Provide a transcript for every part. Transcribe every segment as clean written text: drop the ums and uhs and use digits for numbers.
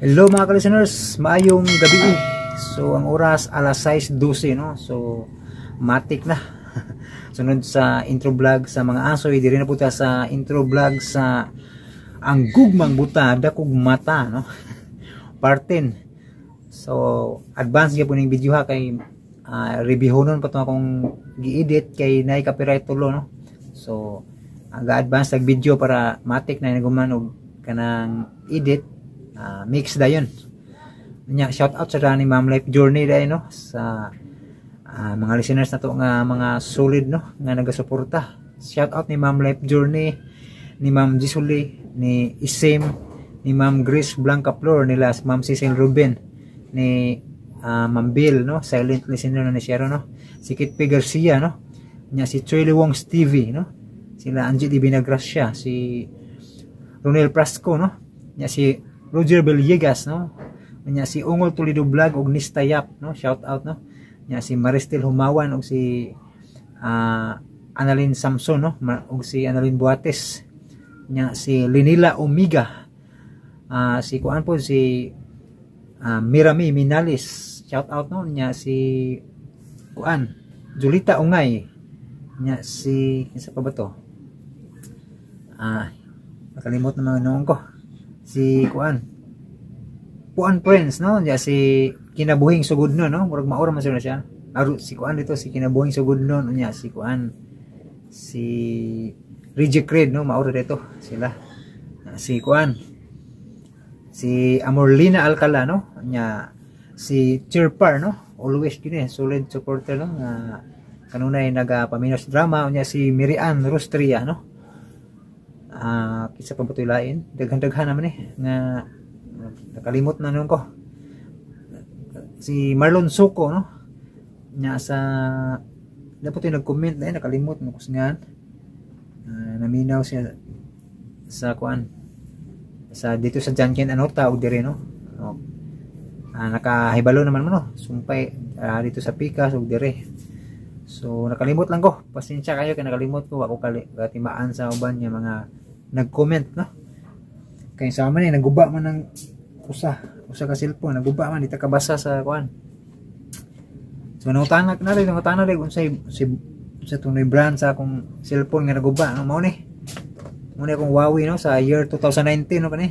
Hello mga ka-listeners, maayong gabi. So ang oras alas 6:12 no. So matik na. Sunod sa intro vlog sa mga asoy, diri na puta sa intro vlog sa ang gugmang buta dakog mata no. Part 10. So advance gyud po ning video ha kay reviewon pa to akong gi-edit kay nay copyright tulo no. So aga-advance tag video para matik na naguman og kanang edit. Mix dayon nya. Shout out sa ni Ma'am Life Journey day no sa mga listeners na to nga mga solid no nga nagasuporta. Shout out ni Ma'am Life Journey, ni Ma'am Jisuli, ni Isim, ni Ma'am Grace Blanca Flor, nila Ma'am Cecil Ruben, ni Ma'am Bill no, silent listener na ni Shero no, si Kit P. Garcia no, nya si Troy Wong Stevie no, sila Angie Di Binagracia, si Ronel Prasco no, nya si Roger Beliegas no, nya si Ungol Toledo Vlog og Nistayap no, shout out no, nya si Maristel Humawan og si Annalyn Samson no, og si Annalyn Buates, nya si Linila Omega, si kuan po si Mirami Minalis, shout out no, nya si kuan Julita Ungay, nya si isa pa ba to, nakalimot na mga noon ko, si kuan Puan Prince no, nya si Kinabuhing Sugudnon no, murag maura man siya. Si kuan dito si Kinabuhing Sugudnon, nya si kuan si Reject Red no, maura dito sila. Si kuan si Amorlina Alcala no, nya si Chirpar no, always gini solid supporter no, nga kanunay nagapaminos drama, nya si Miriam Rostria no. Kisa pa butoy lain daghan-daghan naman nga nakalimot na nun ko, si Marlon Suko no, nya sa dapat yung nag-comment na nakalimot no kusngan, naminaw siya sa kuan sa dito sa Janken Anota og dire no, nakahibalo naman mo no, sumpay dito sa Pikas og dire. So nakalimot lang ko, pasensya kayo kay nakalimot ko, ako katimaan sa uban nga mga nag-comment no, kay sa man naguba man ng usa ka cellphone, naguba man dita kabasa sa kuan. So nangutana na rin unsay sa tunay brand sa akong cellphone nga naguba no, mao ni akong Huawei no sa year 2019 no kani.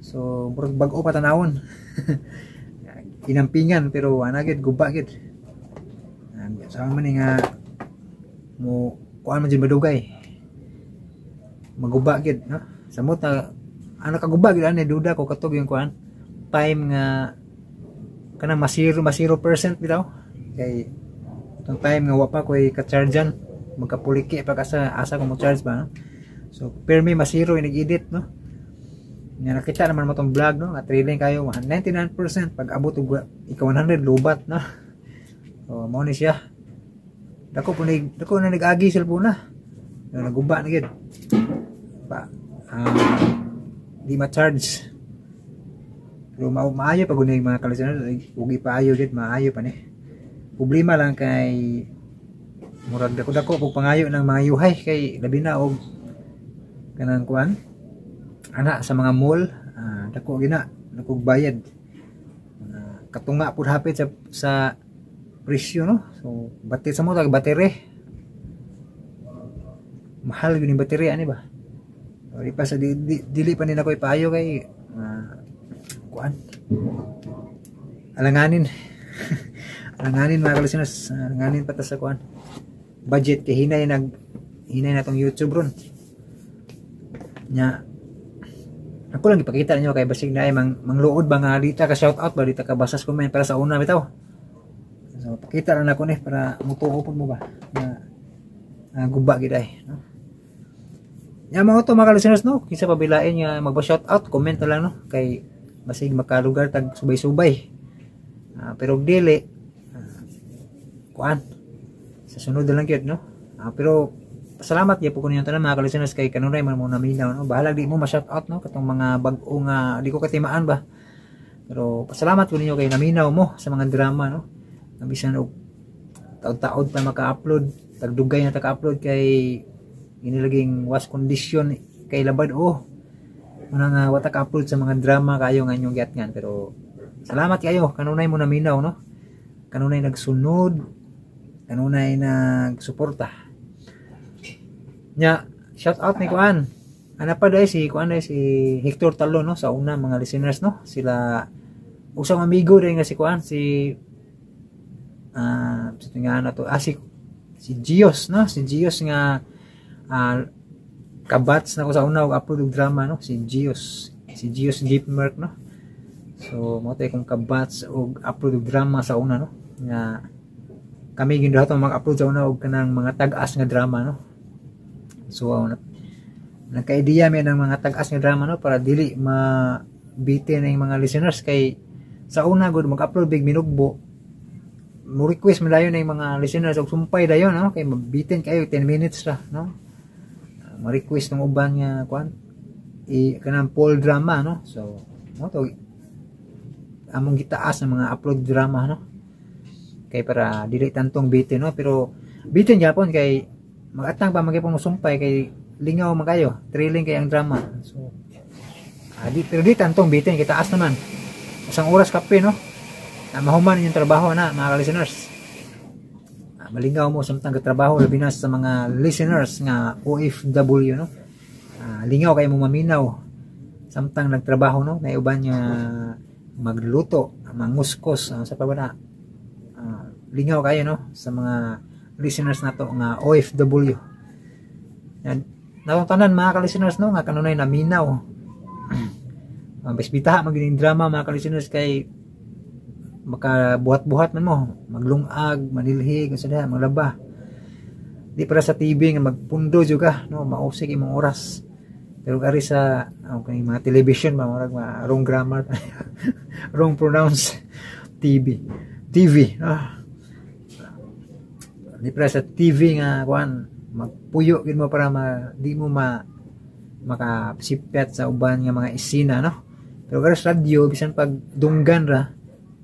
So murag bag-o pa tanawon. Inampingan pero ana gid guba gid. Sa man nga mo kuan man jud madugay. Maguba gid no. Samot na ana kaguba gid ani duda ko katog yung kuan time nga kana masiro 0% bitaw kay itong time nga wa pa koy ka-chargean magkapuliki pa asa ko mo charge ba no? So permi masiro nag-edit no, nga nakita naman mo tong vlog no, nga trailing kayo 99% pag abot og ika 100 lubat no. So mo ni siya dako na nag-agi cellphone na naguba na gid pa di ma-charge. Pero maayo pa gud yung mga kalisanan, ug ipaayo gid maayo pa ni. Problema lang kay murag dako-dako pag pangayo ng mga yuhay kay labi na og kanang kuan ana sa mga mall, dako gina nakog bayad. Katunga pud hapit sa presyo no. So bater sa mo tag battery. Mahal gyud yung battery ani ba? Di pa sa dili pa nila ko ipayo kay kuan alanganin alanganin mga kalisteners, alanganin pa ta sa kuan budget kay hinay na tong YouTube ron nya. Ako lang ipakita ninyo kay basig na ay mangluod ba nga dita ka shout out ba dita ka basas comment para sa una bitaw. So pakita lang nako ni para mutuo pud mo ba na guba gid ay no. Nya mga to mga listeners no, kinsa pa bilain nga magba-shout out, comment na lang no kay basig makalugar tag subay-subay. Pero dili kuan sa sunod na lang gyud no. Pero pasalamat gyud po ko ninyo tanan mga listeners kay kanunay man mo naminaw no. Bahala di mo ma-shout out no katong mga bag-o nga di ko katimaan ba. Pero pasalamat ko ninyo kay naminaw mo sa mga drama no. Nabisan og taud-taud pa maka-upload, tagdugay na taka-upload kay inilaging was condition kay labad Una nga wata ka upload sa mga drama kayo nga inyong giatngan, pero salamat kayo kanunay mo naminaw no. Kanunay nagsunod, kanunay nagsuporta. Nya shout out ni Kuan. Ana pa dai si Kuan dai si Hector Talon no sa una mga listeners no. Sila usang amigo dai nga si Kuan si nga na to si Gios no, si Gios nga kabats na ko sa una og upload og drama no, si Gios Gipmerk no. So mo tay kung kabats og upload og drama sa una no, nga kami gindato mag-upload sa una og kanang mga tag-as nga drama no. So nagka-idea mi ng mga tag-as nga drama no para dili mabitin ng mga listeners kay sa una gud mag-upload big minugbo mo request mo dayon ng mga listeners og sumpay dayon no kay mabitin kayo 10 minutes ra no. Mo request ng uban nga kuan kanang full drama no. So mo to among gitaas ng mga upload drama no kay para dili tantong bitin no, pero bitin gyapon kay magatang pa magipon mo sumpay kay lingaw man kayo, thrilling kay ang drama. So pero di tantong bitin kay taas naman isang oras kape no na mahuman yung trabaho na mga listeners. Malingaw mo samtang katrabaho labi na sa mga listeners nga OFW no. Lingaw kay mo maminaw samtang nagtrabaho no, may uban nga magluto, manguskos sa pabana. Lingaw kayo no sa mga listeners nato nga OFW. Yan natong tanan mga listeners no nga kanunay naminaw. Bisbitaha magining drama mga listeners kay makabuhat-buhat man mo, maglungag, manilhig, sada maglaba. Di para sa TV nga magpundo juga no, mausig imong oras. Pero ari sa mga television mga wrong grammar, wrong pronounce TV. Di para sa TV nga kuan magpuyo gid mo para di mo makasipyat sa uban nga mga isina no. Pero kaya sa radio bisan pag dunggan ra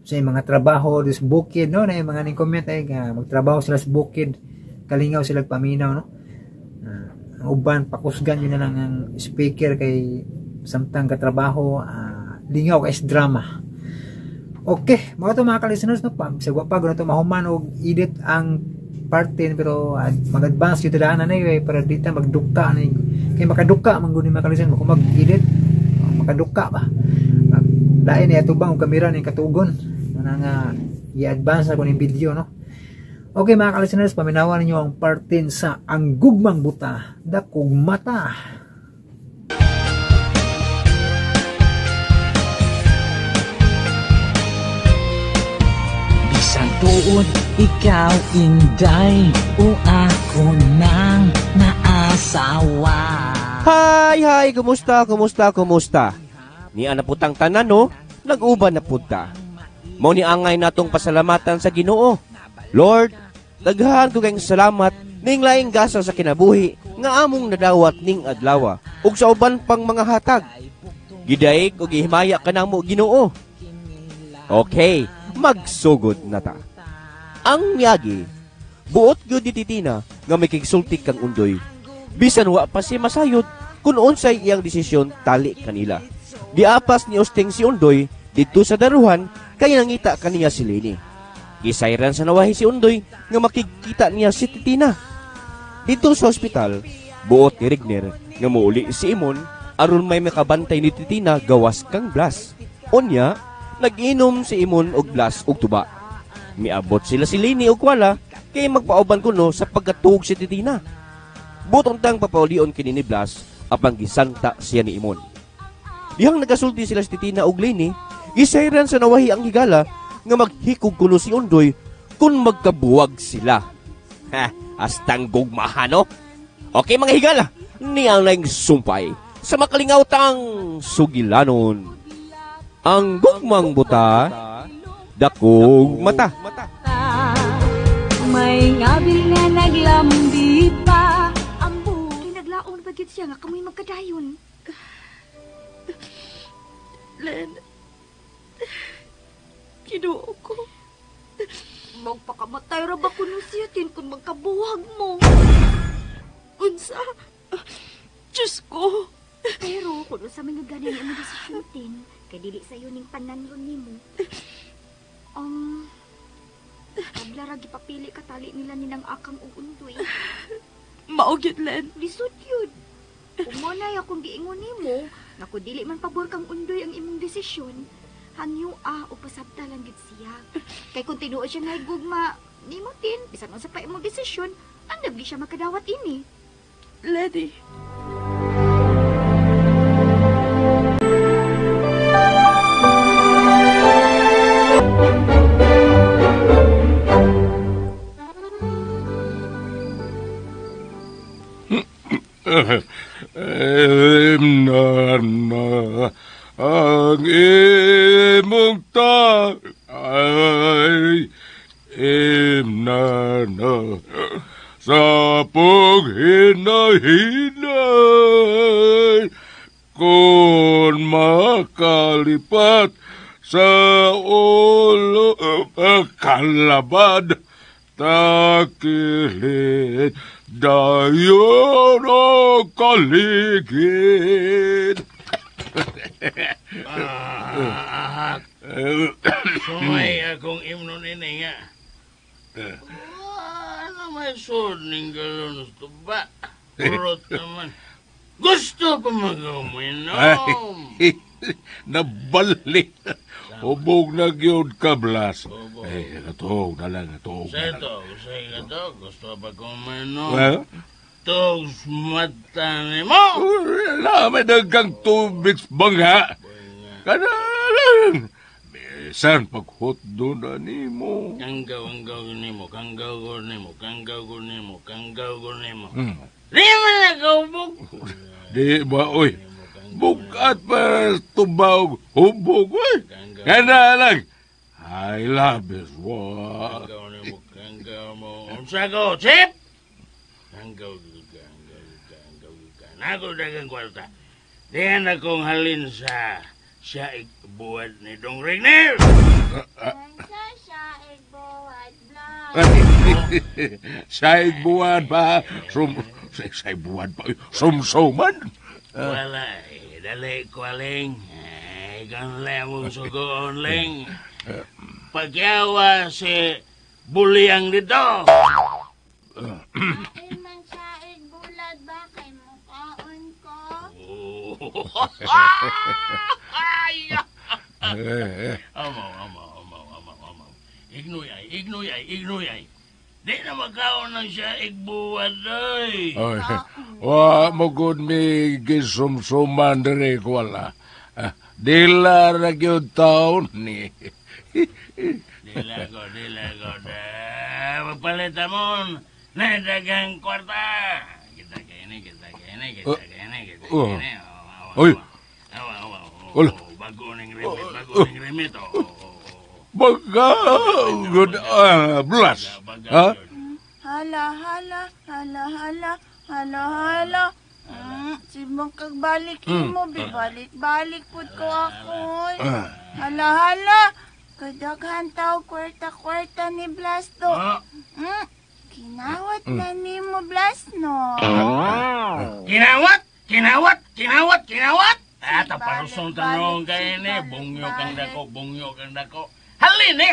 sa mga trabaho sa bukid no, na yung mga ning-comment ay magtrabaho sila sa bukid, kalingaw sila paminaw no. Ang uban pakusgan yun na lang ang speaker kay samtang katrabaho lingaw kay drama. Okay, mga listeners no, sagwa pa gud to mahuman og edit ang part 10 pero mag-advance yung daan na para dito magdukta na kay makadukka man gud ni mga listeners kung mag-edit makadukka ba lain ni atubang og kamera ni katugon nga i-advance ako ng video no. Okay mga ka-listeners, paminawan ninyo ang part 10 sa Ang Gugmang Buta, Dakog Mata. Bisan tuod ikaw inday o ako nang naasawa. Hi, kumusta? Ni ana putang tanan no, nag-uban na puta. Mao ni angay natong pasalamatan sa Ginoo. Lord, daghan ko kayong salamat ning laing gasa sa kinabuhi nga among nadawat ning adlaw ug sa uban pang mga hatag. Gidaig ug gihimaya kanamo Ginoo. Okay, magsugod na ta. Ang miyagi, buot gyud titina nga may kigsulti kang undoy. Bisan wa pa si masayod kun unsay iyang desisyon tali kanila. Diapas ni Osting si undoy dito sa daruhan kaya nangita kaniya si Lini. Gisayran sa nawahi si Undoy nga makikita niya si Titina. Dito sa ospital, buot ni Rigner nga muuli si Imon aron may makabantay ni Titina gawas kang Blas. Unya, nag-inom si Imon og Blas og tuba. Miabot sila si Lini og wala kay magpaoban kuno sa pagkatuog si Titina. Butong tang papaulion kini ni Blas apang gisanta siya ni Imon. Dihang nagasulti sila si Titina og Lini, gisayran sa nawahi ang higala nga maghikog kuno si Undoy kung magkabuwag sila. Astang gugmahan no? Okay mga higala, niyang laing sumpay sa makalingaw tang sugilanon. Ang Gugmang Buta, Dakog Mata. May ngabil nga naglambi pa ang buhay. Naglaon bagit siya nga kamoy magkadayon. Len, kinuo ko. Magpakamatay ra ba kuno siya tin kung magkabuhag mo? Unsa? Diyos ko, Pero, kung sa mga ganin ang desisyonin, kay dili sa'yo ning pananlon nimo. Paglarag ipapili ka tali nila ninang akang uundoy. Maugyot, Len. Lisod yun. Kung monay akong giingon nimo, na kung dili man pabor kang undoy ang imong desisyon, hangyo o pasabtalan gid siya. Kay kung tinuod siya nga gugma, nimo tin, bisan man sa pa imong desisyon, andam di siya makadawat ini. Lady. Na ang imong ay na sa paghinay-hinay kung makalipat sa ulo kalabad takilid dayon o kaligid. Sumay akong imnon ini nga. Ano may sudning galon ito ba? Urot naman. Gusto pa mag-uminom. Nabalik. Hubog na gyud ka, Blas. Natog na lang, natog na lang. Gusto pa kuminom. Well? Tog mata ni mo. May dagang tubig bangha. Kanalang. Besan paghot doon na ni mo. Kanggaw ni mo. Di man nagubog. Di ba, oy. Bukat pa tubaw. Hubog, oy. Kanalang. I love this one. Kanggaw mo. Unsa ko, Chip? Kanggaw ka. Ako dagang kwarta. Diyan akong halin sa buhat ni Dong Regner. Saig buwan pa. Saig buwan pa. Sumsuman. Wala dali ko aling. Ikan lemong sugoon ling. Pagyawa si Buliang dito. Man saig bulad ba kay mukhaon ko? Amaw. Ignuyay. Di na magkaon ng siya igbuwad ay. Wa mo gud mi gisumsuman diri ko wala. Dila ra gyud taon ni. Dila ko. Magpalita mo na dagang kwarta. Kita kene. Oy. Wala. Bago ning remit. Bagagod, Blas. Ha? Hala. Sibang kagbalik mo, bibalik pud ko ako. Hala. Kadaghan tao kwarta ni Blasto. Kinawat na ni mo, Blasno. Kinawat? Taparusong tanong kayo ni. Bungyo kang dako. Halini.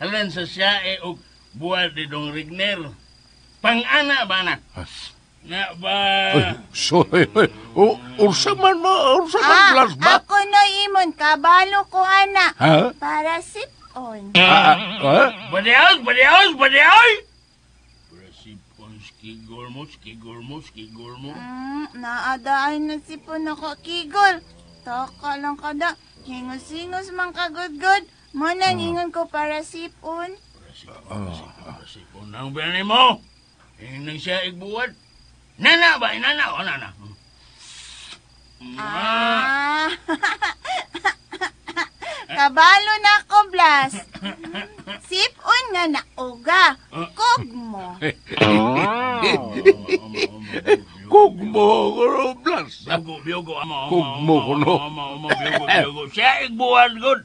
Halin sa siya buwan ni Dong Regner. Pang-ana ba na? Nga ba? Sorry. Ursa man Blas ba? Ako no imon, kabalo ko ana. Ha? Para sipon. Badayoy! Parasipon, skigol mo. Naadaan na sipon ako, kigol. Taka lang kada. Hingos-hingos man kagod-god. Muna ningon ko para sipon. Parasipon. Ang biyanin mo. Hinang siya igbuwad. Nana ba? Nana. Kabalo na ko, Blas. Sipon nga nauga. Kugmo. Kugmo ko, Blas. Biyogo. Kugmo ko, no? Biyogo. Siya igbuwad, good.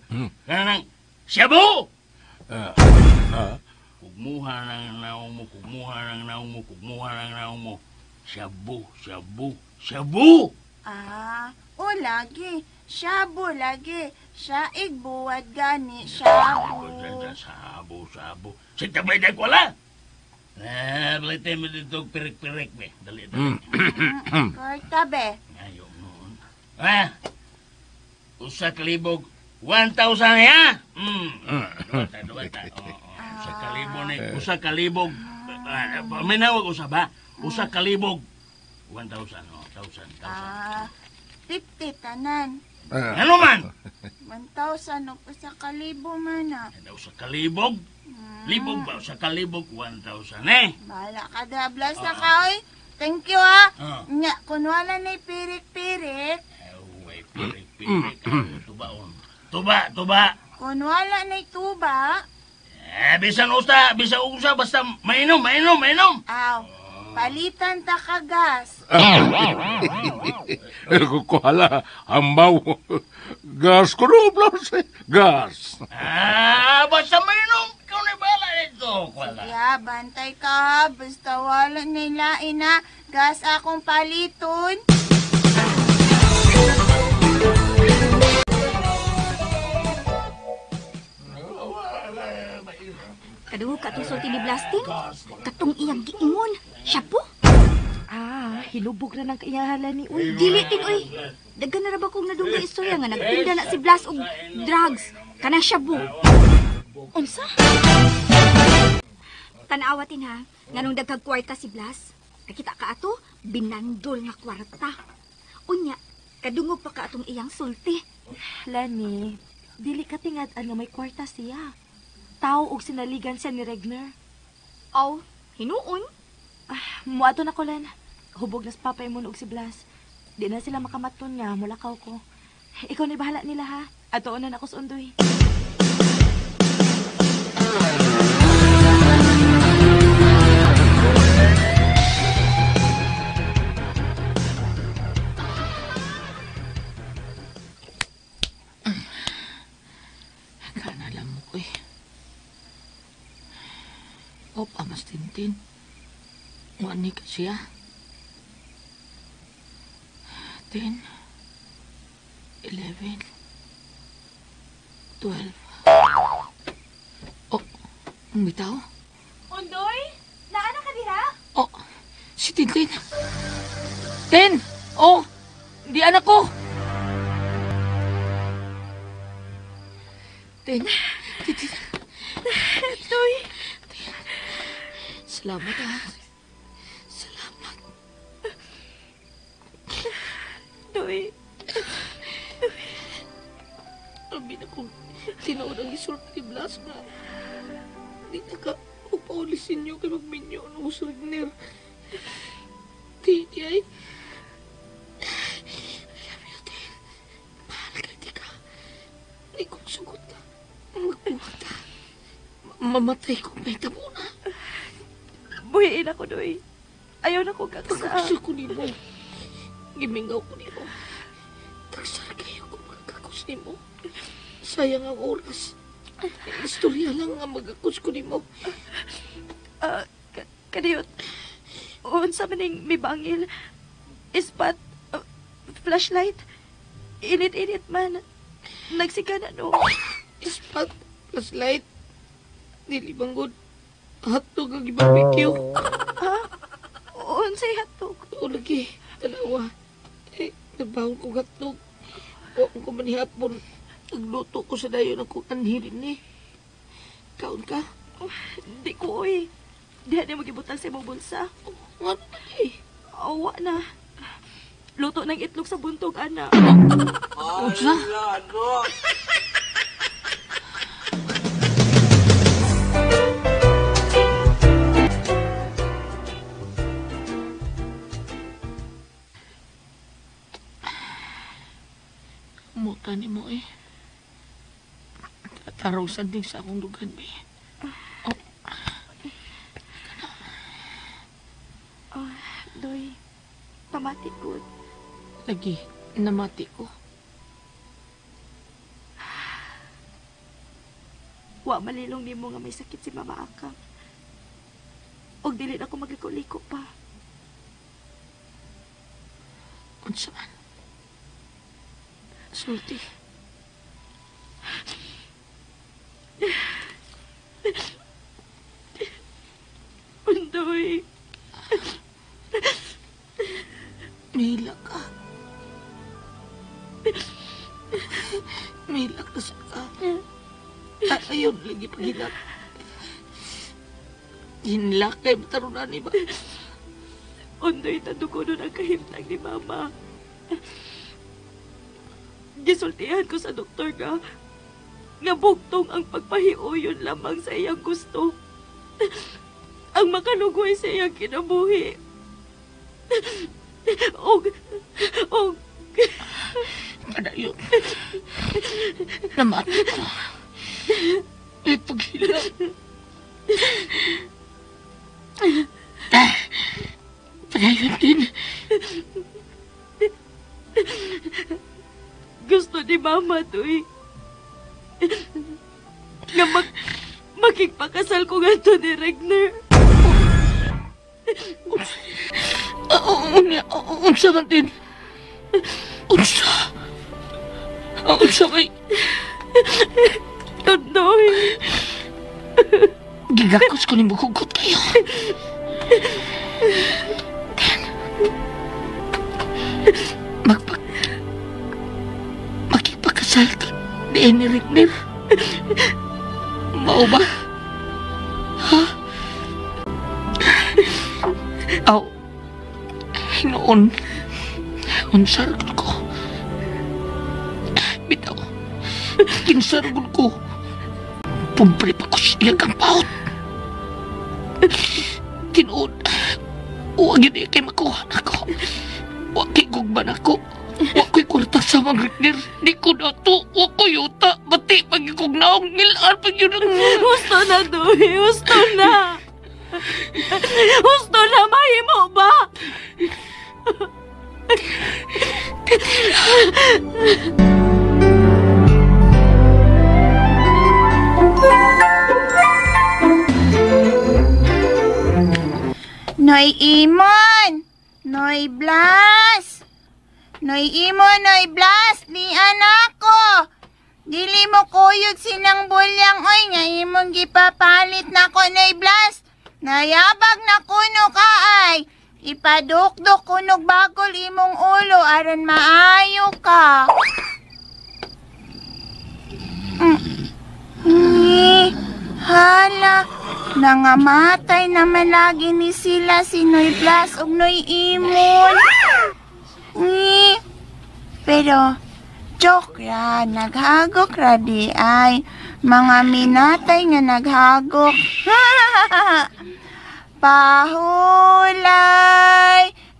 Kanang, Shabu! Kugmuha ng naong mo. Shabu. Shabu! O lagi. Shabu lagi. Siya igbuwad gani. Shabu. Sabu. Sita ba iday ko la? Balite mo dito pirik-pirik, be. Dali. Korta be. Ayaw noon. Usa kalibog. 1,000 ya? Duwata. Usa kalibog. Minawag usa ba? Usa kalibog. 1,000. 50 tanan. Ano man? 1,000 o sa kalibo man na. Usa kalibog? Libog ba? Usa kalibog, 1,000 Bala ka da, bless na ka, oy. Thank you, ha. Oh. Kung wala na'y pirik-pirik. Ay, pirik. Tuba. Kung wala na'y tuba. Bisan usa, basta mainom. Aw, palitan ta ka gas. Kuhala, hambaw. Gas ko no, Blas. Gas. Basta mainom. Ikaw na bala ito. Ya, bantay ka. Basta wala na'y lain na. Gas akong paliton. Kaduho ka itong sulti ni Blasting. Katong iyang giingon. Siya po? Hilubog na ng kaiyahala ni Uy. Dilitin, uy. Dagan na ra ba kong nadungga istorya nga nagtinda na si Blas og drugs. Kana siya po. Unsa? Tanawatin ha. Nganong dagkag kwarta si Blas. Nakita ka ato, binandol nga kwarta. Unya, kadungog pa ka atong iyang sulti. Lani, dili ka tingad-an nga may kwarta siya. Tao og sinaligan siya ni Regner. Aw, hinuon? Muato na ko, Len. Hubog nas papay mo og si Blas. Di na sila makamaton niya, mulakaw ko. Ikaw na bahala nila, ha? Ato na ako sa undoy. Kanalam mo ko eh. Amas tintin. Wani ka siya. 10, 11, 12. Bitaw? Undoy? Naana ka diha? Si Tintin. Di anak ko. Tintin. Toy. Salamat, ha. Salamat. Toy. Abi na kong tinood ang isulti ni Blas na di na ka upaulisin niyo kay magminyo ng usulnir. Di ay. Mahal ka, di ka. Di kong sugot ka. Magbuhat ka. Mamatay kong may tabuna. Buhiin ako, Doy. Ayaw na ko kaksa. Pagkakasal ko ni mo. Gimingaw ko ni mo. Tagsar kayo kung magkakus ni mo. Sayang ang oras. Istorya lang nga magakus ko ni mo. Kadiyot. Unsa maning may bangil. Ispat. Flashlight. Init-init man. Nagsigana no. Ispat. Flashlight. Dilibanggod. Hotdog ang ibarbecue. Unsay hotdog? O lagi. Dalawa. Nagbahon ko hotdog. Huwag ko manihapon. Nagluto ko sa dayon akong anhirin ni. Kaon ka? Di ko, uy. Di na magibutang sa imong bulsa. Ano na eh? Awa na. Luto ng itlog sa buntog, ana. Unsa? Muta ni mo eh. Tatarusan din sa akong dugan, be. Doy, pamati ko. Lagi, namati ko. Wa malilong ni mo nga may sakit si Mama Akang. Og dili na ko magliko-liko pa. Unsa man? Sulti. Undoy. Mila ka. Mila ka sa ka. Ayaw lagi paghilak. Hinlak kay matarunan ni ba? Undoy, tadugo nun ang kahimtang ni Mama. Gisultihan ko sa doktor nga bugtong ang pagpahiuyon lamang sa iyang gusto. Ang makalugoy sa iyang kinabuhi. Og Madayon. Namatay ko. May paghilak. Padayon din. gusto ni Mama to'y nga makikpakasal ko nga to ni Regner. Unsa man din? Unsa kay? Undoy. Gigakos ko ni Mugugot kayo. Magkipagkasal ka ni Regner. Mao ba? Ha? Aw, noon, unsargol ko. Bitaw, kinsargol ko. Pumpre pa ko siya kang paot. Tinuod, huwag yun kay makuha na ko. Huwag kay gugban ako. Huwag ko'y kwarta sa mga Regner. Di ko na to. Huwag ko yuta. Bati pagkikugnaong nilaan pag yun. Gusto na, Doy. Gusto na. Gusto na, mahimo ba? Noy Imon! Noy Blas! Noy Imon, Noy Blas! Di anak ko! Dili mo kuyog sinang bulyang oy nga imong gipapalit na ko, Noy Blas! Nayabag na kuno ka ay! Ipadukdok kunog bagol imong ulo aron maayo ka! Hala! Nangamatay naman lagi ni sila si Noy Blas ug Noy Imon. Pero, joke ra, naghagok ra di ay. Mga minatay nga naghagok. Pahulay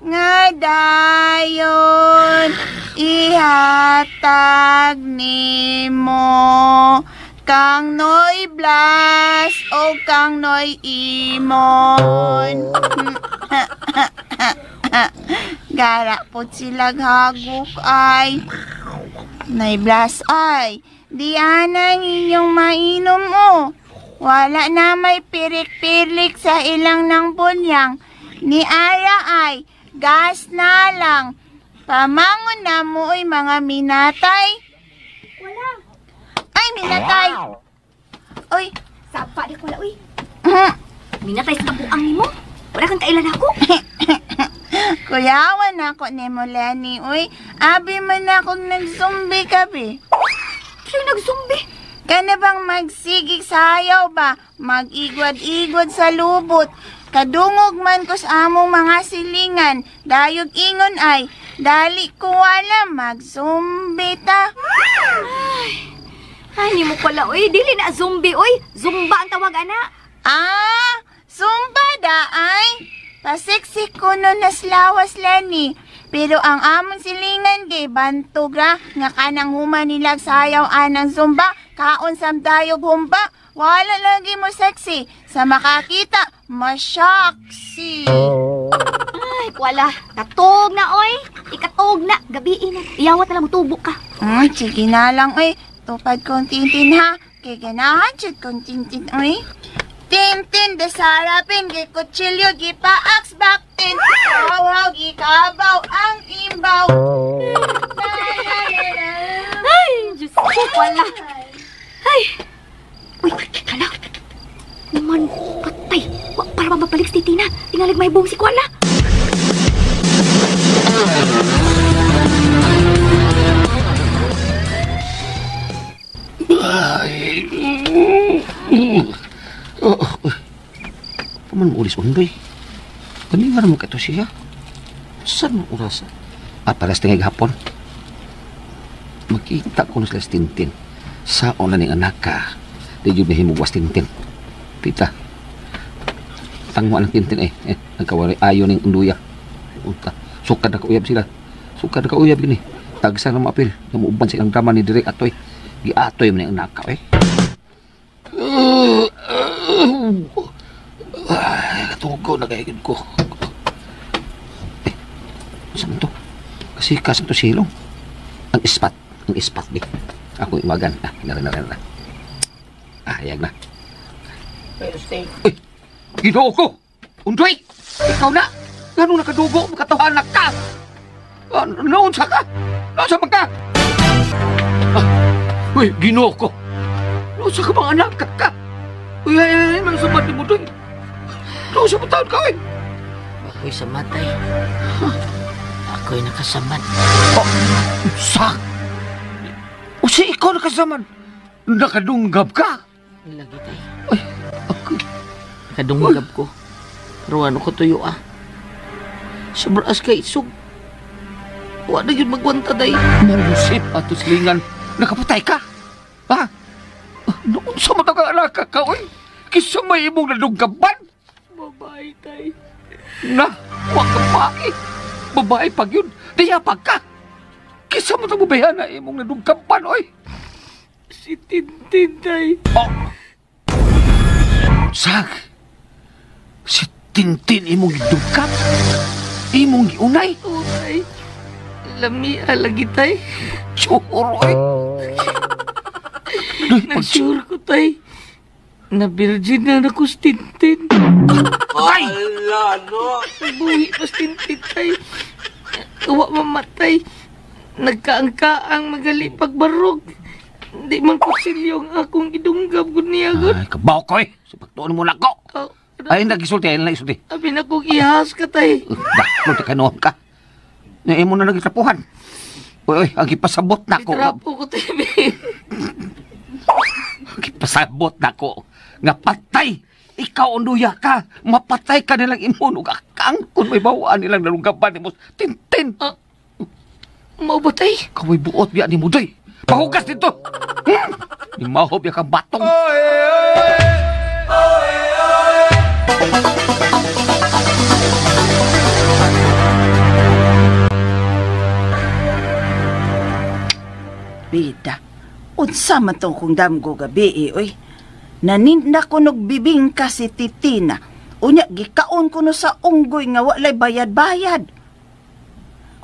nga dayon ihatag nimo. Kang Noy Blas o kang Noy Imon. Gara po sila hagok ay. Noy Blas ay, di anang inyong mainom o. Wala na may pirik-pirik sa ilang ng bunyang. Ni Ara ay, gas na lang. Pamangon na mo ay mga minatay. Wala. Ay, minatay! Oy! Sapa di ko wala, uy. Minatay sa kabuang ni mo. Wala kang kailan ako. Kuyawan ako ni mo, Lenny. Uy, abi man akong nag-zombie kabi. Sino nag-zombie? Kana bang magsigig sayaw ba? Mag-igwad-igwad sa lubot. Kadungog man ko sa among mga silingan. Dayog ingon ay, dali ko wala mag-zombie ta. Ay, mo pala, uy. Dili na zombie, uy. Zumba ang tawag, ana. Ah, zumba da ay. Pasiksik ko nun nas lawas, Lenny. Pero ang amon silingan kay bantog ra nga kanang human nilag sayaw anang zumba, kaon sam dayog humba. Wala lagi mo sexy. Sa makakita, masyaksi. Ay, wala. Katog na, oy. Ikatog na. Gabiin na. Iyawat na lang mo tubo ka. Ay, sige na lang, oy. Tupad kong tintin, ha? Kaya ganahan, chud kong tintin, oy. Tintin, desarapin, kay kutsilyo, gipaaks, back tintin. Tawag, ikabaw ang imbaw. Ay, Diyos ko, wala. Ay! Uy, hala. Naman, patay. Para mabalik si Tina. Tingalig may buong si Kuala. Ay. Paman mo ulis undoy. Paningan mo kato siya. Saan mo oras? Paras tingay hapon. Makita ko na sila Tintin. Saon na ning anak ka. Di yun na himugwas Tintin. Tita. Tangwa ng Tintin nagkawari ayo ning unduya. Sukad na kauyab sila. Sukad na kauyab gini. Tagsa na maapil. Namuuban silang drama ni Direk Atoy. Giatoy mo na yung anak ka Katugo na kayagin ko. Saan to? Kasi kasang to silong. Ang ispat di. Ako iwagan. Nara. Ayag na. Uy, ginoo ko! Undoy! Ikaw na! Ganun nakadugo, makatawanak ka! Noon sa ka? Noon sa ka? Uy, ginoo ko! Noon sa ka mga anak ka? Uy, ay, mga sabat ni mo doon. Noon sa matawad ka, Ako'y samatay. Ako'y nakasaman. Sak! O si ikaw nakasaman? Nakadunggab ka? Lagi tay. Ay, ako. Kadunggab ko. Pero ano ko tuyo Sa braas kay isog. Wala yun magwanta day. Malusip at silingan. Nakapatay ka? Ha? Noon sa mata ka anak ka, uy. Kisa may imong nadunggaban. Babae tay. Na, wag ka babae. Babae pag yun. Diyapag ka. Kisa mo na bubayan na imong nadunggaban, uy. Si Tintin tay. Oh! Sag! Si Tintin imong idungkap? Imong giunay? Oo tay. Lami lagi tay. Tsuro, uy. Nag-sure ko tay. Na virgin na ako si Tintin. Ay! Buhi pa si Tintin tay. Uwa mamatay. Nagkaangkaang magali pagbarog. Di man kutsilyo ang akong idunggab ko niya. Ay, kabaw ko eh. Sa pagtuon mo na ko. Ay, nagisulti. Ay, nagisulti. Abi na kong ihas ka tay. Daklo, tikanoon ka. Ngayon mo na nagitrapuhan. Uy, ang ipasabot na ko. Itrapo ko tay. Ang ipasabot na ko. Nga patay. Ikaw, unduya ka. Mapatay ka nilang imunog. Akang kung may bawaan nilang nalunggaban mo. Tintin. Mau ba tay? Kaway buot biya ni Mudoy. Pahugas dito. Ni mahob ya kang batong. Bida, unsa man tong kung damgo gabi oy. Naninda ko bibing ka si Titina. Unya, gikaon ko no sa unggoy nga walay bayad-bayad.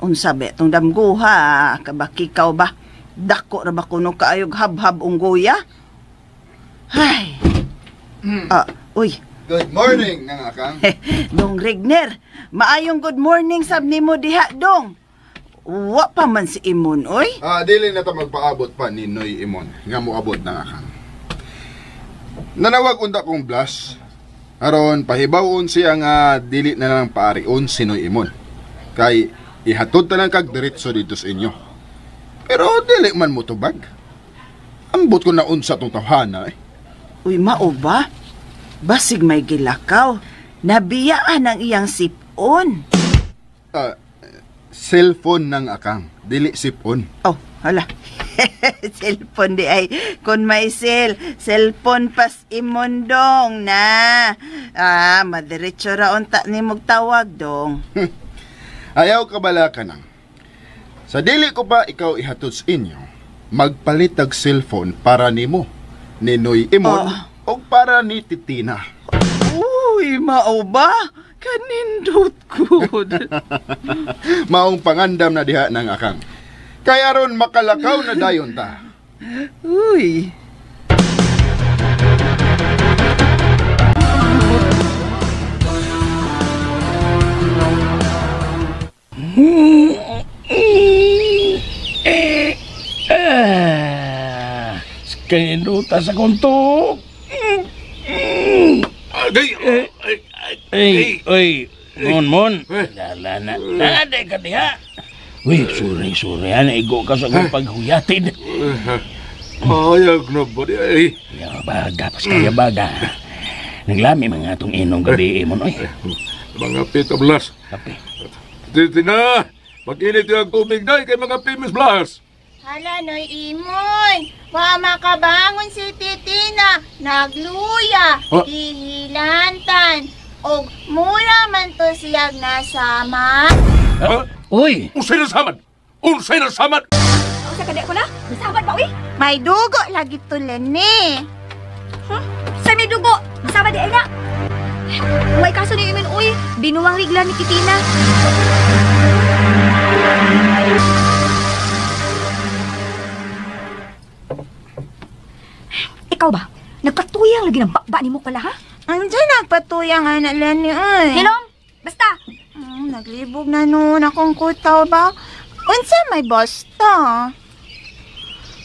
Unsa be tong damgo ha, kabakikaw ba? Dako ra ba kuno kaayog hab-hab unggoya? Ay. Uy. Good morning, nga kang. Dong Regner, maayong good morning sab nimo diha dong. Wa pa man si Imon, oy. Dili na ta magpaabot pa ni Noy Imon. Nga mo abot na akang. Nanawag unta kong blast. Aron pahibawon siya nga dili na lang paarion si Noy Imon. Kay ihatod ta lang kag diretso dito sa inyo. Pero dili man mo tubag. Ambot ko na unsa tong tawhana eh. Uy, mao ba? Basig may gilakaw. Nabiyaan ang iyang sipon. Cellphone ng akang, dili sipon. Oh, hala. Cellphone di ay. Kung may cellphone pas imondong na. Madiretso raon ta ni magtawag dong. Ayaw ka bala ka nang. Sa dili ko pa ikaw ihatod sa inyo, magpalit og cellphone para nimo, ni Noy Imon, o para ni Titina. Uy, mao ba? Kanindot ko. Maong pangandam na diha ng akang. Kaya ron makalakaw na dayon ta. Uy. Kanuta sa kontok. Ay, Mon. Lala na. Naday ka diha. Uy, suri. Igo ka sa kong paghuyatin. Ayag na ba di ay? Baga, pas kaya baga. Naglami mga itong inong gabi, Mon. Mga pito blas. Kape. Titina, mag-init yung tubig na kay mga pimis blas. Hala, Noy Imoy. Wa makabangon si Titina. Nagluya. Hihilantan. Og mura man to siyag nasama. Uy! Unsay na samad? Usa ka di ko na? Nasabat ba, uy? May dugo lagi tulan ni. Sa may dugo, nasama di ay na. May kaso ni Imin, uy. Binuwang rigla ni Titina. Ikaw ba? Nagkatuyang lagi ng bakba ni mo pala, ha? Andiyan nagpatuyang anak Lani, oy. Hilom, basta. Naglibog na noon akong kutaw ba? Unsa may basta?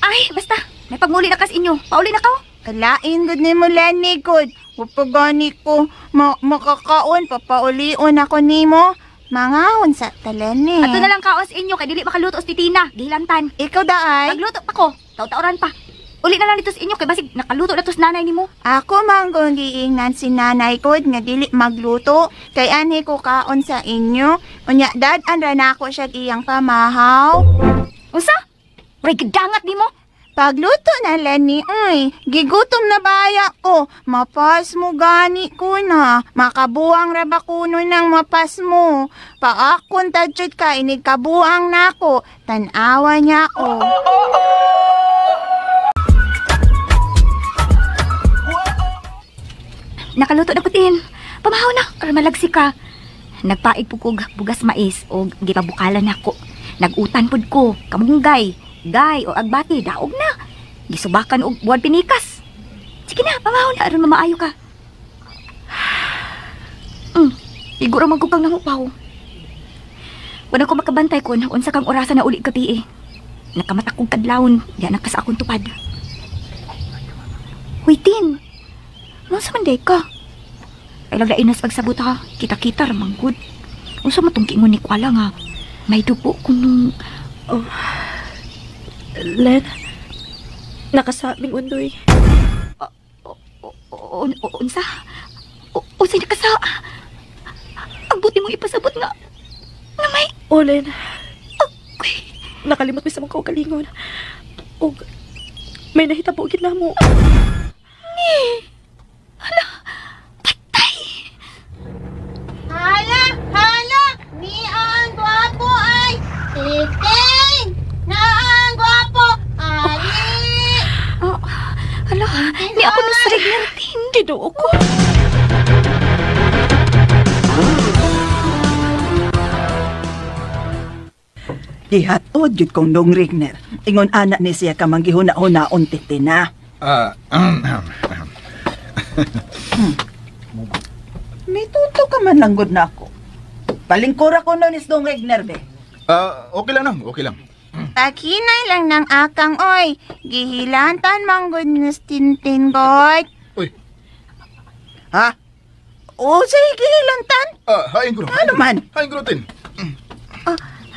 Ay, basta. May pagmuli na kas inyo. Pauli na ka. Kalain gud ni mo Lani, good. Upagani ko makakaon, papaulion ako nimo. Mangahon sa talani. Ato na lang kaos inyo, kay dili makaluto si Titina. Gilantan. Ikaw daay? Magluto pa ko. Taw-tauran pa. Uli na lang dito sa inyo, kay basig nakaluto na to sa nanay nimo. Ako manggong giingnan si nanay ko nga dili magluto. Kay ani ko kaon sa inyo. Unya, dad-an ra na ako siya iyang pamahaw. Usa? Ray, gidangat nimo. Pagluto na Lani, uy, gigutom na baya ko. Mapas mo gani ko na. Makabuang ra ba kuno ng mapas mo. Paakon tadyod ka, inig kabuang na ko. Tanawa niya ko. Nakaluto na putin. Pamahaw na, or malagsi ka. Nagpaig po kog bugas mais o gipabukalan nako. Nagutan pud ko, kamunggay. Gay o agbati, daog na. Gisubakan og buwan pinikas. Sige na, pamahaw na, aron mamaayo ka. Iguro man ko kang nangupaw. Wala ko makabantay ko na unsa kang orasan na uli gabi eh. Nakamatak kong kadlawon, diyan na ka sa akong tupad. Waitin, nung sa manday ka? Ay lagdainas pagsabot ha, kita-kita ramang good. Unsa matong kiingon ni Kuala nga, may dupo ko nung... Oh... Len, nakasabing undoy. Unsa? Unsay nakasa? Ang buti mo ipasabot nga. Nga may... O, Len. Nakalimot mo sa mga kaugalingon. O, may nahitabo gid mo. Hala, patay. Hala, ni ang gwapo ay Titing. Ang gwapo, ali. Hala, ni ako nung sarig na rin. Kinuo ko. Gihatod yun kong Dong Rigner. Ingon anak ni siya ka manggihuna-hunaon Titina. May tuto ka man langgod na ako. Palingkura ko nun is Dong Rigner, be. Okay lang. Pakinay lang ng akang, oy. Gihilantan manggod ni Tintin, God. Uy. Ha? O, sige, gihilantan. Hain ko. Ano man? Hain ko tin.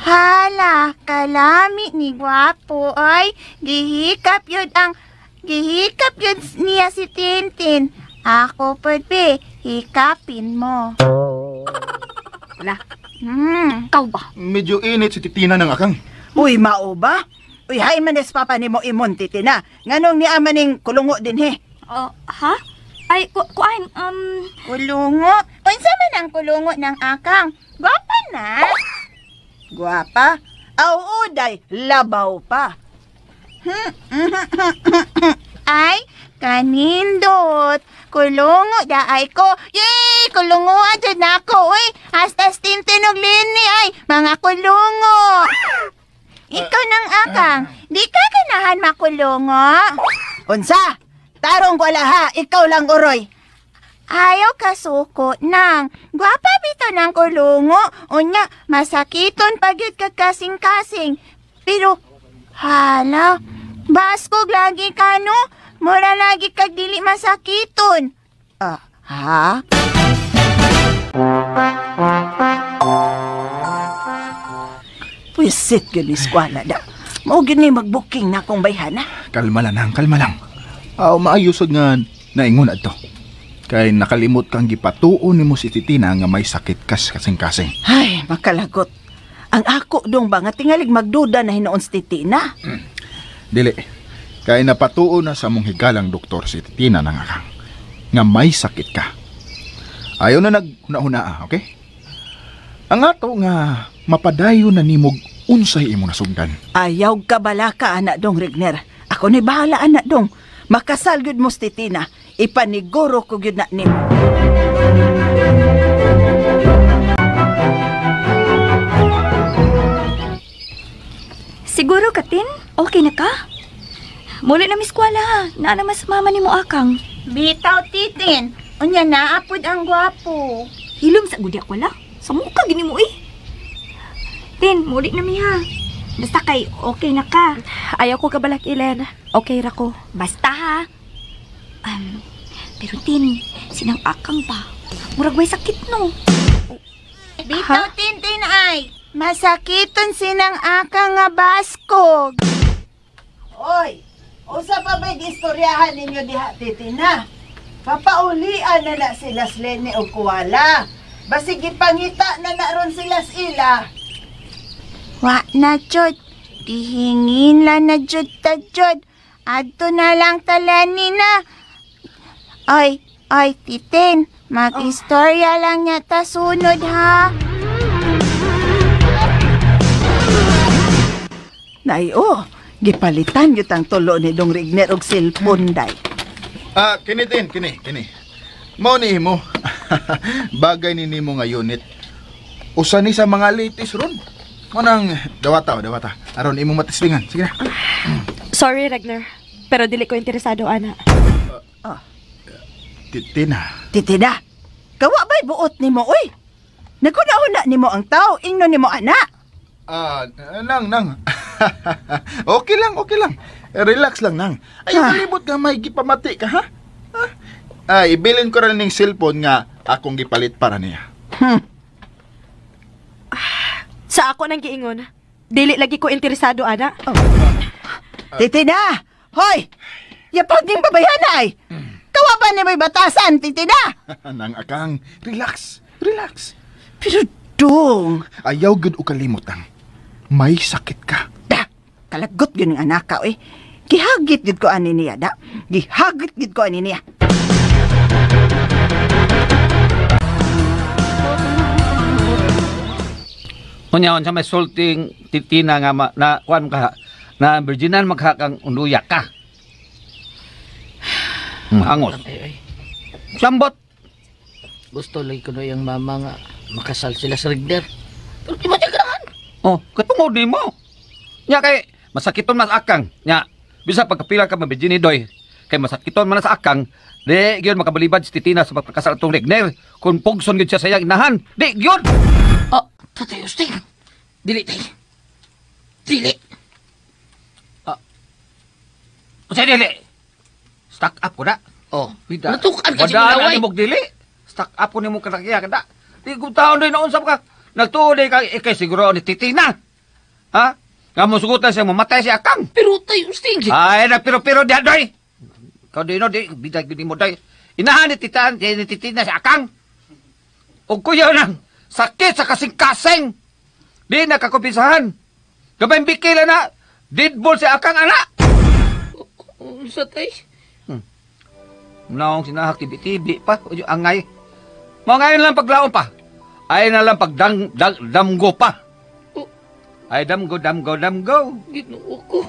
Hala, kalami ni gwapo, oy. Gihikap yun niya si Tintin. Ako po, be, hikapin mo. Wala. Ikaw ba? Medyo init si Titina ng akang. Uy, mao ba? Uy, hay manes papa ni mo imon Titina. Nganong ni amaning kulungo din he? Ha? Ay, kuan, Kulungo? Unsa man ang kulungo ng akang? Gwapa na? Guwapa? Oo, day, labaw pa. Ay, kanindot. Kulungo daay ko. Yay! Kulungoan dyan ako, uy. Hasta Tintin og Lini, ay. Mga kulungo. Ikaw nang akang. Di ka ganahan makulungo? Unsa? Tarong ko ala ha, ikaw lang uroy. Ayaw kasuko nang. Gwapa bito ng kulungo. Unya, masakiton pagyud ka kasing-kasing. Pero, hala, baskog lagi ka no? Mura lagi kag dili masakiton. Ha? Pwisit yun ni eskwela da. Mao gini mag-booking na akong bayhana. Kalma lang, kalma lang. Maayos nga naingon adto. Kay nakalimot kang gipatuon nimo si Titina nga may sakit kasing-kasing. Ay, makalagot. Ang ako dong ba nga tingalig magduda na hinoon si Titina? Dili. Kay napatuon na sa mong higalang doktor si Titina nang akang nga may sakit ka. Ayaw na naghuna-huna, okay? Ang ato nga mapadayo na nimog unsay imo nasugdan. Ayaw ka bala ka, anak dong, Rigner. Ako ni bahala, anak dong. Makasal gyud mo si Titina. Ipaniguro ko gyud na nimo. Siguro, Katin? Okay na ka? Muli na miskwala ha. Na naman sa mama ni mo akang. Bitaw, Titin. Unya naapod ang gwapo. Hilom sa gudyak wala. Sa mukha gini mo eh. Tin, muli na mi ha. Basta kay okay na ka. Ayaw ko kabalak, Ilen. Okay ra ko. Basta ha. Pero Tin, sinang akang pa. Murag may sakit no. Bitaw, Tintin ay. Masakiton sinang akang nga baskog. Oy, usa pa ba'y istoryahan ninyo diha, Titina? Papaulian na sila Lene o Kuwala. Basig ipangita na naron sila ila. Wa na, Jod. Dihingin lang na, Jod ta, Jod. Adto na lang talani na. Oy, Titin. Mag-istorya lang niya ta sunod, ha? Nay, gipalitan yun ang tulo ni Dong Rigner og cellphone, day. Kini. Mao ni mo. Bagay ni nimo nga unit. Usa ni sa mga latest ron. Manang dawata. Aron imo matislingan. Sige na. Sorry, Rigner. Pero dili ko interesado, ana. Titina, kawa ba'y buot ni mo, uy? Naguna-una ni mo ang tao, ingno ni mo, anak. Nang. Okay lang. Relax lang, nang. Ayaw kalibot nga may gipamati ka, ha? Ibilin ko rin ng cellphone nga akong gipalit para niya. Sa ako nang giingon. Dili lagi ko interesado, ana. Titina, hoy! Yapag ding babayan ay! Kawa ba ni may batasan, Titina? Nang akang, relax. Pero dong, ayaw gud o kalimot, nang. May sakit ka. Kalagot yun ang anak ka, eh. Gihagit gid ko ani niya, da. Gihagit gid ko ani niya. Unyaon sa may sulting Titina nga na kuan ka na virginan maghakang unduya ka. Angos. Sambot. Gusto lagi ko na yung mama nga makasal sila sa Rigner. Pero di matyagaan. Katungod ni mo. Nya kay masakiton mas akang. Nya, bisa pagkapila ka mabijini doy. Kay masakiton man sa akang, di gyud makabalibad si Titina sa pagkasal atong Rigner. Kung pugson gyud siya sa iyang inahan, di gyud. Tatay Usting. Dili tay. Dili. Usa dili. Stack up ko na. Bida. Natukan kasi mulaway. Wadaan dili. Stack up ko nimo kanakya kada. Di ko taon doy naon sa ka. Nagtuoy kay siguro ni Titina. Ha? Nga mo sugutan siya mamatay si akang. Pero tay Usting. Ay, pero di doy. Kau di no di bidag di mo doy. Inahan ni Titina si akang. Og kuya nang sakit sa kasing-kasing. Di nakakumpisahan. Gabay bikila na. Deadball si akang anak. Sa tay? Naong sinahak tibi-tibi pa. O angay. Mga ngayon lang paglaon pa. Ay na lang pagdamgo pa. Ay damgo. Ginoo ko.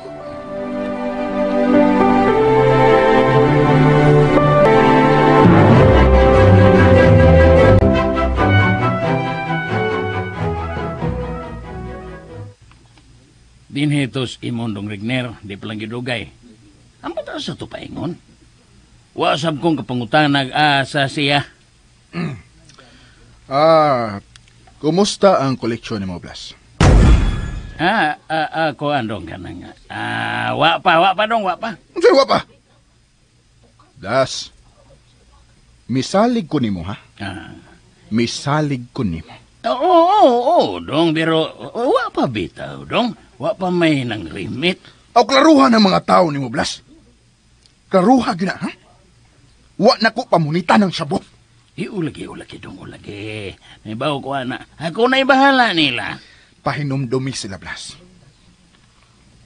Dinhitos imong Dong Rigner, di palang gidugay. Ang pata sa ito paingon. Wasab kong kapangutan nag-asa siya. Kumusta ang koleksyon ni mo, Blas? Ako andong ka na nga. Wa pa dong. Say, wa pa? Blas, misalig ko nimo, ha? Misalig ko nimo. Oo, dong, pero wa pa bitaw, dong. Wa pa may nang rimit. Aw, klaruha ng mga tao nimo, Blas. Klaruha gina, ha? Wa na ko pamunita ng sabot. Ulagi, dong, ulagi. Naibaw ko, ana. Ako na'y bahala nila. Pahinumdumi sila, Blas.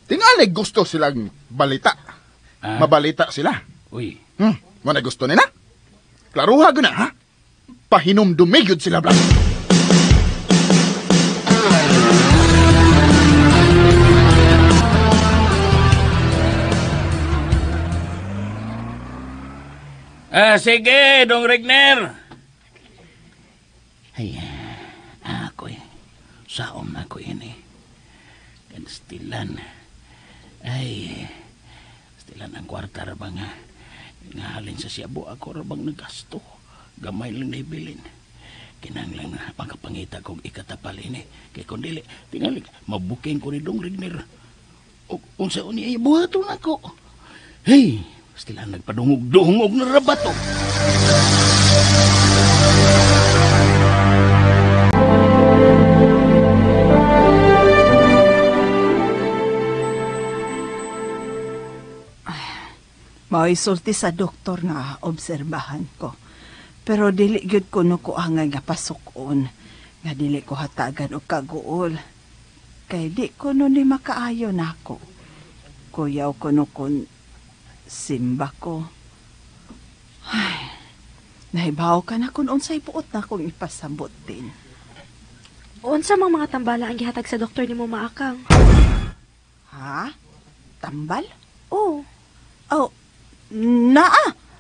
Tingalig gusto silang balita. Mabalita sila. Uy. Mo na gusto nila? Klaruha gina, ha? Pahinumdumi yun sila, Blas. Sige, Dong Regner. Ay, ako saom na ako ini. Stilan. Ay, stilan ang kwarta rabang ngahalin sa Cebu ako rabang nagasto. Gamay lang na ibilin. Kinanglang na makapangita kong ikatapal ini. Kaya kung dili, tingali, mabuking ko ni Dong Regner. O kung sa uni ay buhaton ako. Hey, stilan nagpadungog-dungog na rabato. May sulti sa doktor nga obserbahan ko. Pero dili gyud ko no ko angay nga pasukon. Nga dili ko hatagan og kaguol. Kay di ko no ni makaayo nako. Kuyaw ko no kun simba ko. Ay, nahibaw ka na kung unsay buot na kong ipasabot din. Unsa mang mga tambala ang gihatag sa doktor ni mo maakang? Ha? Tambal? Oo. Oh,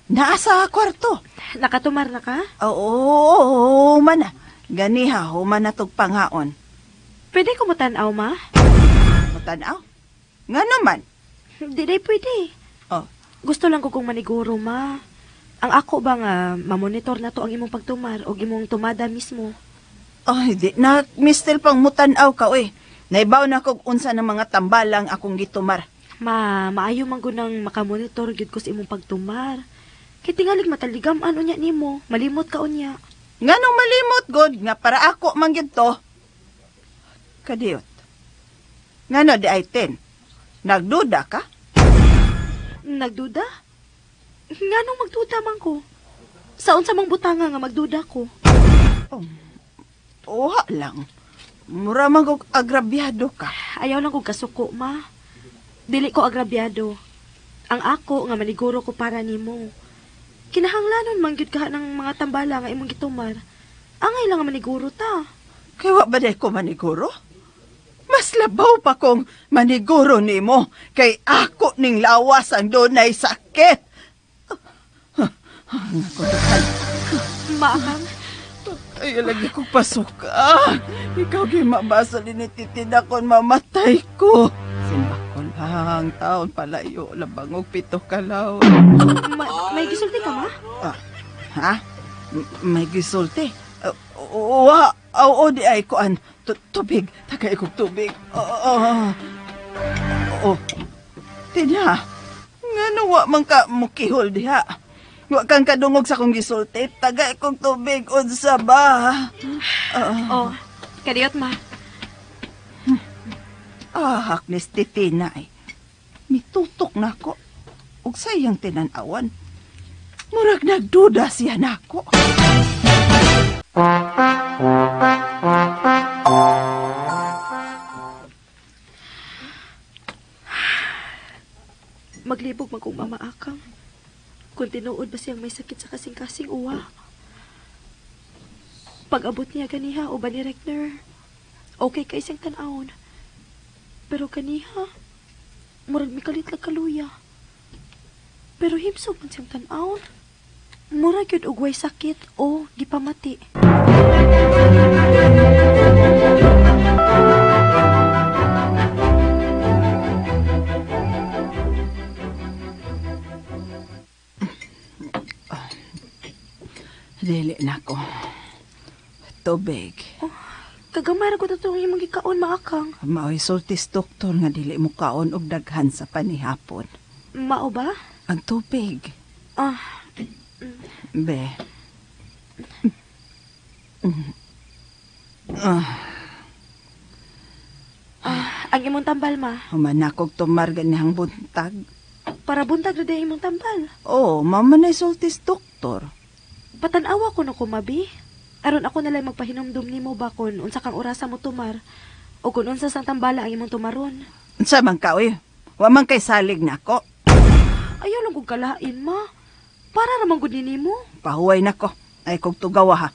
naa sa kwarto. Nakatumar na ka? Oo, humana. Ganiha, humana tog pangaon. Pwede ko mutanaw, ma? Mutanaw? Nga naman? Di pwede. Oh. Gusto lang ko kung maniguro, ma. Ang ako ba nga, mamonitor na to ang imong pagtumar o imong tumada mismo? Oh, di na, mistel pang mutanaw ka, oy. Naibaw na kog unsa ng mga tambalang akong gitumar. Maayo man ko nang makamonitor gyud ko sa imong pagtumar. Kay tingalig mataligam ano nya nimo, malimot ka unya. Nganong malimot god nga para ako man gyud to. Kadiyot. Ngano di ay 10? Nagduda ka? Nagduda? Nganong magduda man ko? Saon sa mang butanga nga magduda ko? Oha lang. Mura man kog agrabyado ka. Ayaw lang kog kasuko, ma. Dili ko agrabyado. Ang ako nga maniguro ko para nimo. Kinahanglanon man gyud ka ng mga tambala nga imong gitumar. Angay lang nga maniguro ta. Kay wa ba ko maniguro? Mas labaw pa kong maniguro nimo kay ako ning lawas ang dunay sakit. Maakang, ay lagi kong pasok. Ikaw gimabasa din ititinakon mamatay ko. Simba ko lang, taon palayo, labangog 7 kalaw. May gisulti ka, ma? Ha? May gisulti? Oo, di ay kuan. Tubig, tagay kong tubig. Oo. Tinya, nga nawa man ka mukihol diha. Wa kang kadungog sa kong gisulti, tagay kong tubig, unsa ba? Kadiyot, ma. Haknis titina ay. Mitutok na ko. Ug sayang tinanawan. Murag nagduda siya na ko. Maglibog man kong mamaakang. Kung tinuod ba siyang may sakit sa kasing-kasing uwa. Pag-abot niya ganiha o ba ni Regner, okay kay siyang tanawon. Pero kaniha, murag mikalit lang kaluya. Pero himsog man siyang tanawon. Murag yun ugway sakit o gipamati. Dili na ko. Tubig. Oh, kagamay ra ko itong imong gikaon, maakang. Mao'y sultis doktor nga dili mo kaon og daghan sa panihapon. Mao ba? Ang tubig. Ah. Be. Ang imong tambal, ma. Humanakog tumar ganihang buntag. Para buntag na imong tambal. Oo, mamanay sultis doktor. Patanawa ko na kumabi. Aron ako nalang magpahinumdum nimo ba kung unsa kang orasa mo tumar o kung unsa sang tambala ang imong tumaron. Unsa man ka, uy? Wa man kay salig nako. Ayaw lang kong kalain, ma. Para ramang gud nimo. Pahuway nako. Ay kog tugawa ha.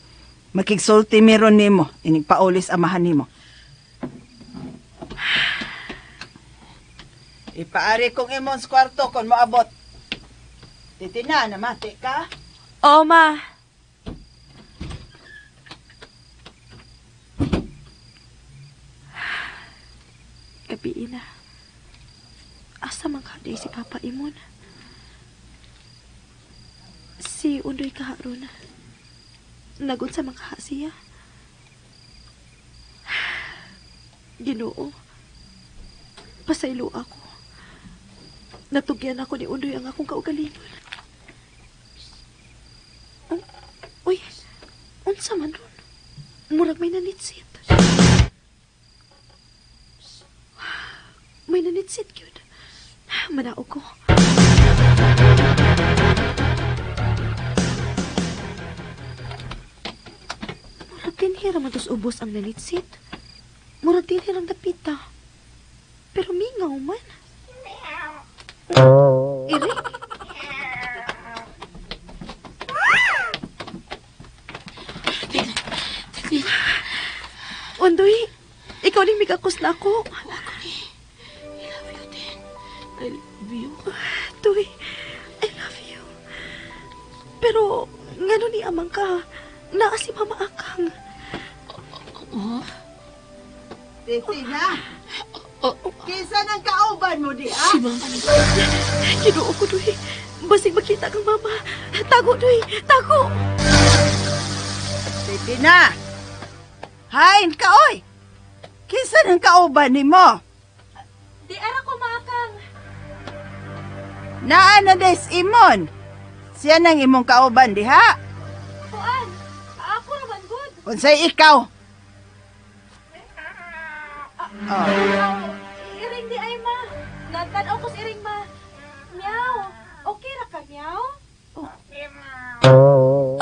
Makigsulti meron nimo, inig paulis amahan nimo. Ipaari kong imong sa kwarto kung maabot. Titina, namati ka? Oo, ma. Gabi na. Asa man kaday si Papa Imon? Si Undoy kaharon. Nagod sa mga siya. Ginoo. Pasaylo ako. Natugyan ako ni Undoy ang akong kaugalingon. Uy, unsa man ron? Murag may nanitsit. May nanitsit yun. Manao ko. Murag tinhira man tos ubos ang nanitsit. Murag tinhira ang dapita. Pero mingaw man. Iri? Undoy, ikaw ning migakos na ako. Ako ni. I love you, Tin. I love you. Tuy, I love you. Pero, ngano ni amang ka, naa si Mama Akang. Oh? Titina, kisa ng kauban mo di, ah? Si Mama ni. Ginoo ko, Tuy. Basig makita kang Mama. Tago, Tuy. Tago! Titina! Hain ka, oy! Kisa ng kauban ni mo? Di ara ko, Maakang. Naa na des imon. Siya nang imong kauban diha. Kuan, ako naman, good. Unsay ikaw? Iring di ay, Ma. Nagtanaw ko si Iring, Ma. Meow. Okay ra ka, Meow? Oh!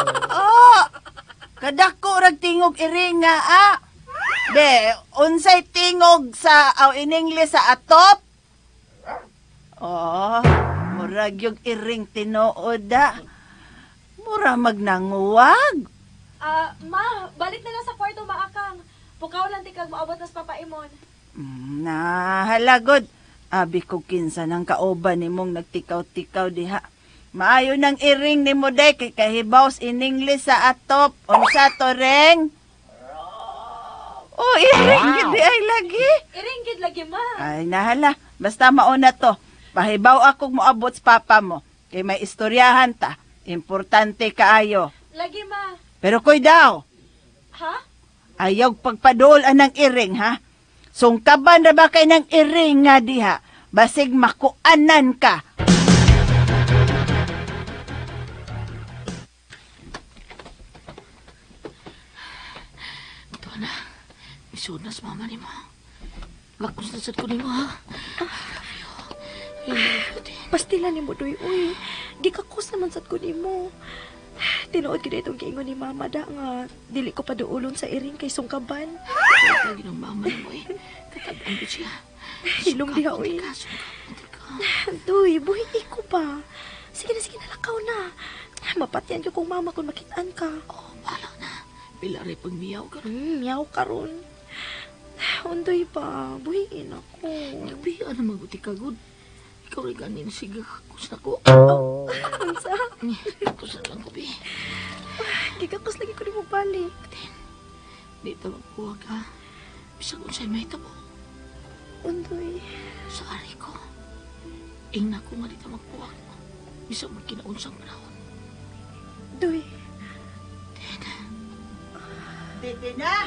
Kadako rag tingog iring nga, ah. De, unsay tingog sa, in English sa atop? Oh, murag yung iring tinuod, ah. Mura magnanguwag. Ma, balik na lang sa kwarto, Maakang. Pukaw lang tikag maabot nas Papa Imon. Nahalagod. Abi ko kinsa ng kauban nimong nagtikaw-tikaw diha. Maayo ng iring ni mo day kay kahibaws in English sa atop. Unsa to, Reng? Oh, iring gid ay lagi. Iring gid lagi, Ma. Ay, nahala. Basta mauna to. Pahibaw akong moabot sa papa mo. Kay may istoryahan ta. Importante kaayo. Lagi, Ma. Pero koy daw. Ha? Ayaw pagpaduol ng iring, ha? Sungkaban na ba kay ng iring nga diha? Basig makuanan ka. Ito na. Isod na sa mama ni mo. Lakos na sad ko ni mo, ha? I love you, Tin. Pastilan ni mo, Doy. Uy, gikakos naman sad ko ni mo. Tinuod kita itong giingon ni Mama da nga. Dili ko pa duulon sa iring kay sungkaban. Lagi ng mama ni mo, eh. Tatagdan ko siya. Hilong diha, uy. Doy, buhay ko pa. Sige na, lakaw na. Mapatyan ko kung Mama kung makitaan ka. Oh, bahala na. Pilari pag miyaw ka. Miyaw ka ron. Undoy pa, buhiin ako. Nagbiya na maguti ka, good. Ikaw rin ganin siga kakos na ko. Unsa? Kakos na lang ko, be. Gigakos lagi ko di mo balik. Tin, di ito magpuwag, ha? Bisag unsay may tabo. Undoy. Sa ari ko. Ingna ko nga di ito magpuwag. Bisag magkinaunsang panahon. Doy, Titina?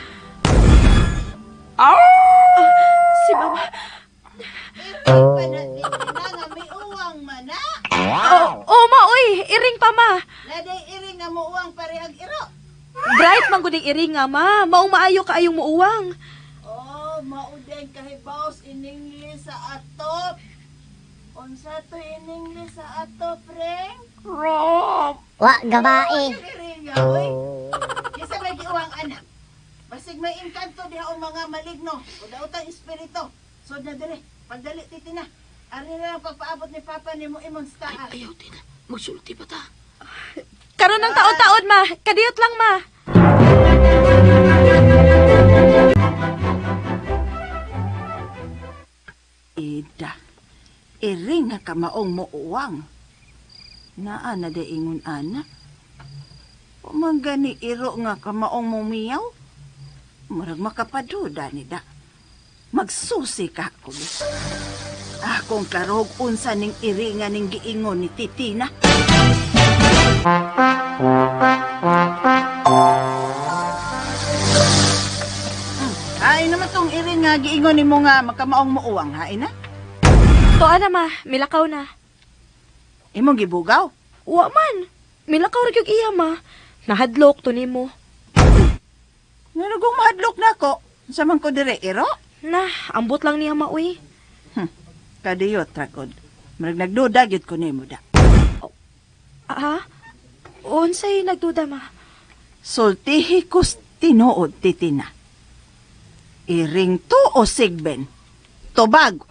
Si Mama. Iring pa na titina nga may uwang mana. Oh, ma, uy, iring pa, ma. Naday iring nga mo uwang parehag iro. Bright man gud iring nga, ma. Maong maayo kaayong muuwang. Oh, maudeng kahibaws iningli sa atop. Unsa to iningli sa atop, Reng? Rob! Wa gabae. Iring nga, oy. Kisa may giuwang anak. Basig may inkanto diha o mga maligno. O daotang espiritu. So na dire, pagdali titina. Ari na lang pagpaabot ni Papa ni mo imong stahan. Ayaw, Tina. Magsulti pa ta. Karon ng taon-taon, ma. Kadiyot lang, ma. Ida, iring nga kamaong muuwang. Naa na de ingon ana. Umangani iro nga kamaong mumiyaw. Murag makapaduda ni da. Magsusi ka ko. Akong karog unsa ning iri nga ning giingon ni Titina. Hain naman tong iri nga giingon ni mo nga makamaong muuwang, hain na? Tuwa na, ma. Milakaw na. Imong gibugaw? Wa man. Milakaw rin yung iya, ma. Nahadlok to nimo. Narugong mahadlok na ko. Sa man ko dire, iro? Nah, ambot lang niya, ma, uy. Kadiyot, Trakod. Marag nagduda, gyud ko nimo da. Ah? Unsay nagduda, ma? Sultihi kus tinuod, Titina. Iring to o sigben? Tobag.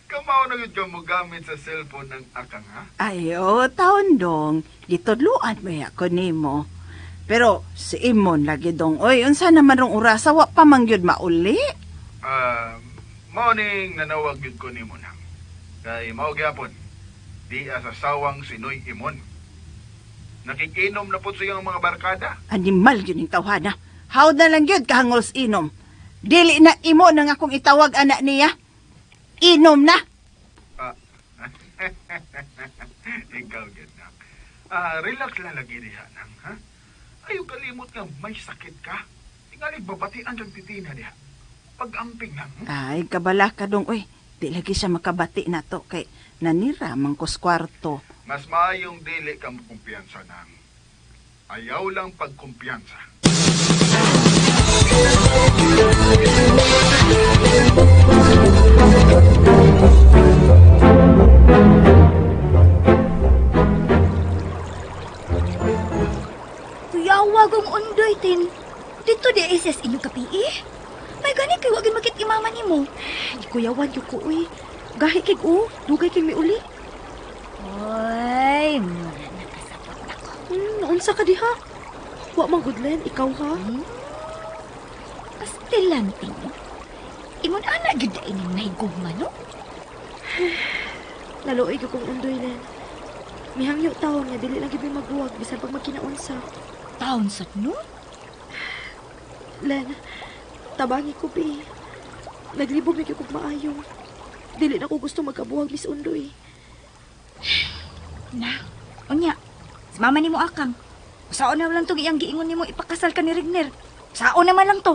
Kamao na yun ka mo gamit sa cellphone ng akang, ha? Ayo, taon dong. Gitudluan mo ako nimo. Pero si Imon lagi dong, oy, unsa naman rong urasa, wa pa mangyud mauli? Morning, nanawag yun ko ni mo nang. Kay mao gyapon, di asasawang sinoy Imon. Nakikinom na po siyang mga barkada. Animal yun yung tawhana. How na lang yun kahangols inom. Dili na imo nang akong itawag anak niya. Inom na. Ikaw yun nang. Relax lang lagi diha nang, ha? Ayaw kalimot nga may sakit ka. Tingali babatian kang Titina diha. Pag-amping lang. Ay, kabala ka dong, oy. Di lagi siya makabati na to kay nanira mangkos kwarto. Mas maayong dili kang kumpiyansa nang. Ayaw lang pagkumpiyansa. Kuyawa gong undoy, Tin. Dito di SS inyong kapi. May gani kay wagin makit imama nimo. Di kuyawan yung ko, uy. Gahi kay dugay kay mi uli. Oy, mura nakasapot ako. Naunsa ka diha? Wa mang gudlen, ikaw ha? Pastilan, Tin. Imon anak gyud da ining nahigugma, no? Naluoy ko kong undoy, Len. Mihangyo taon nga dili lagi magbuwag bisan pag magkinaunsa. Taon sa no? Len, tabangi ko, Pi. Naglibog na kong maayo. Dili na ko gusto magkabuwag, Miss Undoy. Na, unya, si mama nimo akang. Saon na lang itong iyang giingon nimo ipakasal ka ni Rigner. Saon naman lang to.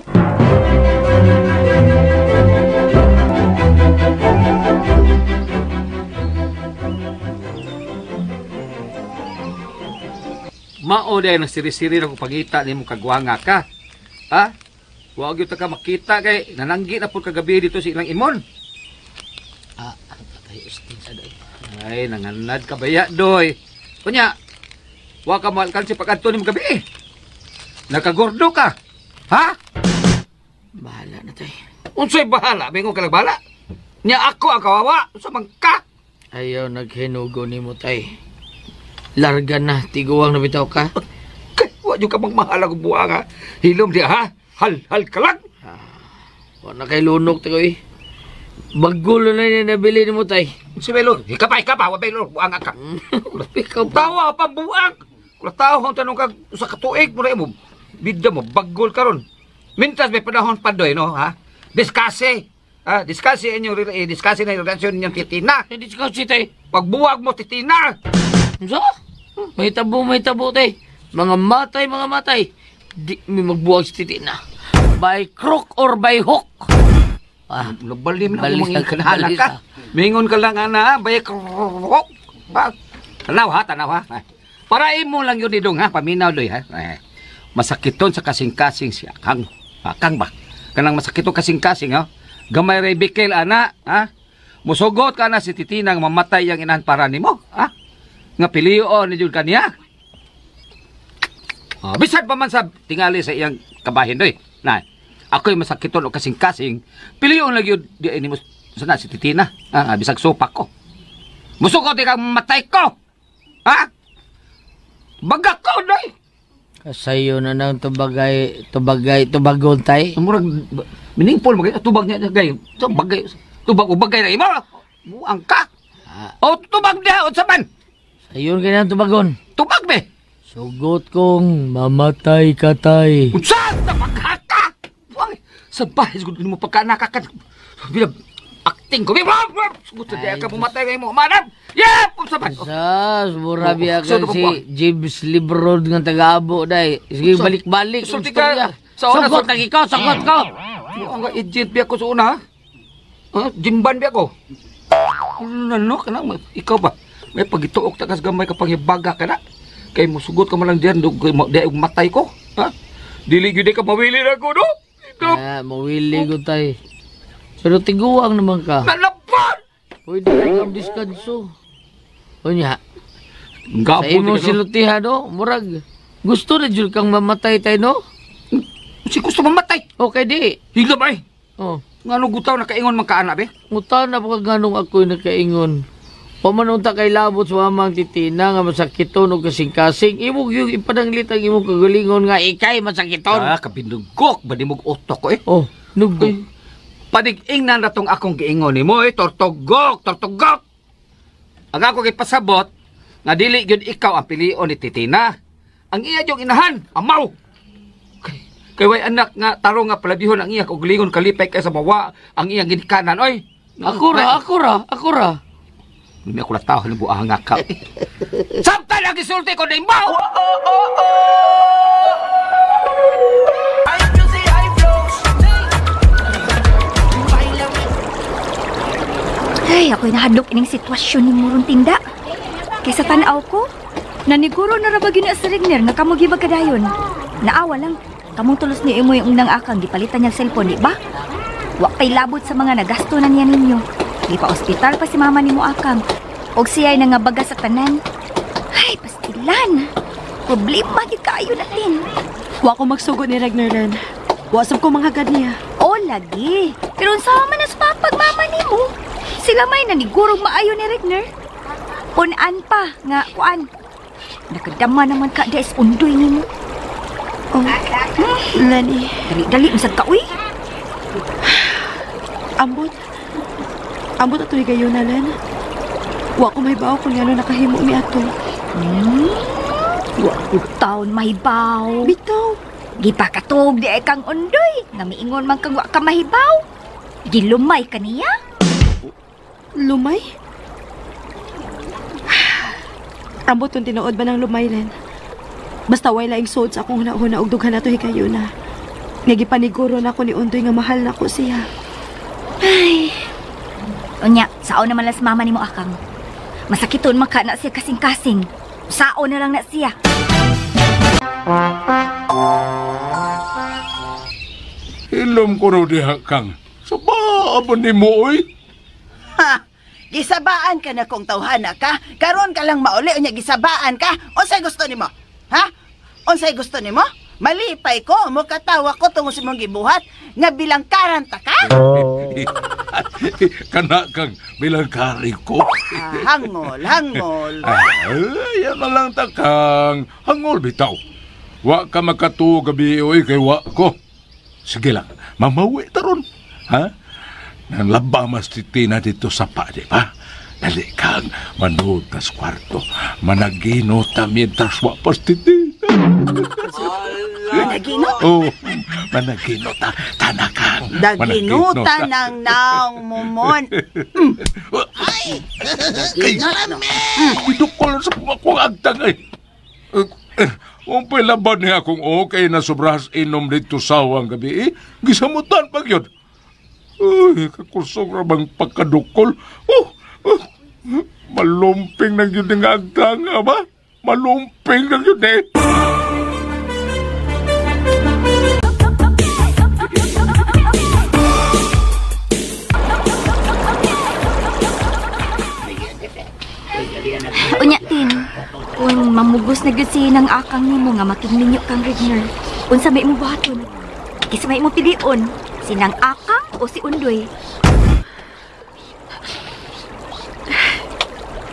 Mao dahil ng siri-siri ng pangita ni mo kagwanga ka. Ha? Huwag yun ka makita kay nananggi na po kagabi dito si ilang Imon. Patay usting sa doy. Ay, nanganad ka baya, doy. Kunya, huwag ka malkan si pagkanto ni mo gabi. Nakagordo ka. Ha? Bahala na tay. Unsay bahala? Bingo ka lang bahala. Nya ako ang kawawa. Sa ka. Ayaw naghinugo ni mo tay. Larga na, tiguang na bitaw ka. Huwag yung ka magmahal ang buwang, ha? Hilom diya, ha? Hal ka lang. Huwag na kay lunok tayo eh. Bagulo na niya nabili ni mo tay. Si Belon, ikapa, huwag Belon, buwang ka. Ikaw tawa pa buwang. Kung tao kung tanong ka sa katuig mo na mo, bida mo, bagol ka ron. Mintas may panahon pa doy, no, ha? Diskase. Diskase na yung relasyon niyang titina. Diskase, tay. Pagbuwag mo, titina. So? May tabo, tay. Mga matay. Di may magbuwag si titina. By crook or by hook. Balim na mo mga kanala ka. Mingon ka lang, ana, by crook. Tanaw ha. Para imo lang yun, Didong, ha? Paminaw, doy, ha? Masakiton sa kasing-kasing si Akang. Akang ba? Kanang masakiton kasing-kasing, ha? Gamay ray bikil, ana, ha? Musugot ka na si Titinang mamatay ang inahan para nimo, ha? Nga piliyon ni Jud kaniya. Bisag pa man sa tingali sa iyang kabahin, doy. Na, ako'y masakiton o kasing-kasing, piliyon lang yun, di ini mo sana si Titina, ha? Bisag sopak ko. Musugot ikaw mamatay ko, ha? Bagak ko, doy! Kasayo na nang tubagon, tay. Murag, miningpol, tubag niya, gay. Tubag na imo. Buang ka. O, tubag niya, o saman. Sayon ka na tubagon. Tubag, be. Sugot kong mamatay ka, tay. Unsa, napaghaka. Sa bahis, kung mo pagkanakakan. Bila, acting ko. Sugot sa diya ka, pumatay kayo mo. Manam! Yep! Saman. Sas, murabi akan si James Lebron ng taga-abo, day. Sige, balik-balik. Sulti ka. Sugot lagi ko, sugot ko. Ang ejit biya ko sa una, ha? Jimban biya ko. Ano ka na? Ikaw ba? May pagituok takas gamay kapag ibaga ka na. Kaya mo sugot ka man lang dyan, di matay ko. Ha? Dili yun ka mawili na ko, no? Mawili ko, tay. Pero tiguang naman ka. Nalapan! Pwede kang diskanso. O niya, sa imong silutihan, no? Murag, gusto na dyan kang mamatay, tay, no? Si gusto mamatay. Okay, di. Higap ay. Oh. Ngano gutaw na kaingon man kaana, be? Ngutaw na pa ganong ako'y nakaingon. Pamanunta kay labot sa mamang Titina nga masakiton o kasing-kasing. Imog yung ipananglit ang imong kagalingon nga ikay masakiton. Kabindugok. Ba di mong utok ko, eh? Oh, nugok. Panig-ing na natong akong giingon ni mo, eh? Tortugok. Ang ako kay pasabot, nga dili yun ikaw ang pilion ni Titina. Ang iya yung inahan, amaw. Kay way anak nga taro nga palabihon ang iya kog lingon kalipay kay sa bawa ang iyang ginikanan oy. Ako ra. Hindi ako natawa ng buang nga ka. Samtang lagi sulti ko na imbaw! Ay, ako'y nahadlok ining sitwasyon ni Murong Tinda. Kaysa tanaw ko, naniguro na rabagin na sa Regner nga kamugibag kadayon. Naawa lang. Kamong tulos ni imo yung unang akang gipalitan niyang cellphone, di ba? Wa pa'y labot sa mga nagasto na niya ninyo. Di pa ospital pa si mama ni mo akang. Og siya'y nangabaga sa tanan. Ay, pastilan. Problema di kayo natin. Wa ko magsugod ni Regnerland. Wasap ko manghagad niya. O, lagi. Pero sama na sa mama ni mo. Sila may nanigurog maayo ni Regner. Punan pa, nga kuan. Nakadama naman ka des undoy ni mo. Oh, Lani. Dali, masag ka, uy. Ambot ato higayon na, Len. Wa ko mahibaw kung ano nakahimo mi ato. Wa ko taon mahibaw. Bitaw. Gipakatog di ay kang undoy. Namiingon man kang wa ka mahibaw. Gilumay ka niya. Lumay? Ambot kung tinuod ba ng lumay, Len? Basta way laing sod sa akong huna-huna og dughan nato hikayo na. Nga gipaniguro na ako ni Undoy nga mahal na ko siya. Ay. Unya, saon naman lang sa mama ni mo akang. Masakiton maka na siya kasing-kasing. Saon na lang na siya. Ilom ko raw diha kang. Sabaan ni mo, oy. Ha! Gisabaan ka na kung tawhana ka. Karon ka lang mauli unya gisabaan ka. Unsay gusto nimo? Ha? Unsay gusto nimo? Malipay ko, mo katawa ko tungo sa mong gibuhat nga bilang karanta ka. Kana kang bilang kari ko. Hangol. Yan na lang takang. Hangol bitaw. Wa ka makatuo gabi oy kay wa ko. Sige lang, mamawi taron. Ha? Nang labamas titina dito sa pa, di ba? Dali kang manood tas kwarto. Managino ta mientras wapas titina. Managinot? Oh, managinot ta. Tanakang. Daginutan ng naong mumon. Ay! Daginot. Idukol sa akong agtang ay. Kung laban niya akong okay na sobrahas inom dito sawang gabi, gisamutan pag yun. Ay, kakusog rabang pagkadukol. Malumping ng yun ng agtang, ba? Malumping ng yun eh. Unya, Tin. Kung mamugos na gyud si nang akang nimo nga makigninyo kang Regner. Unsa may mo buhaton? Isa may mo pilion, si nang akang o si Undoy?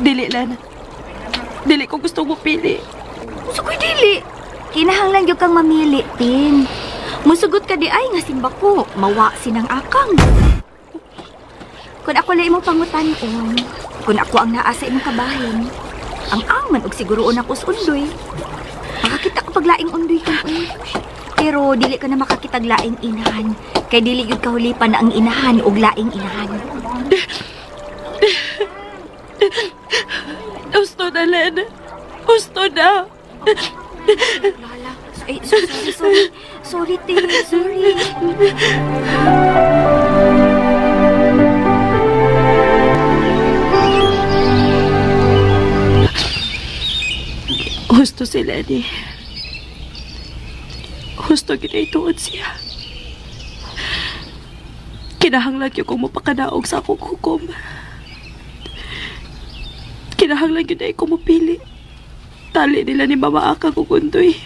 Dili, Lana. Dili ko gusto mo pili. Gusto ko'y dili. Kinahanglan gyud kang mamili, Tin. Musugot ka di ay nga simba ko, mawa si nang akang. Kung ako lang imong pangutan-on, kung ako ang naasa imong kabahin, ang man og siguroon ako sa Undoy. Makakita ko paglaing Undoy kang pero dili ka na makakitag laing inahan. Kay dili gyud kahulipan na ang inahan og laing inahan. Gusto na, Lena. Gusto na. Lala. Ay, sorry. Sorry, Tin. Sorry. Gusto si Lenny. Gusto ginaytuon siya. Kinahanglan yun kung mapakanaog sa akong hukom. Kinahanglan yun ay kumupili. Tali nila ni Mama Aka kung Undoy.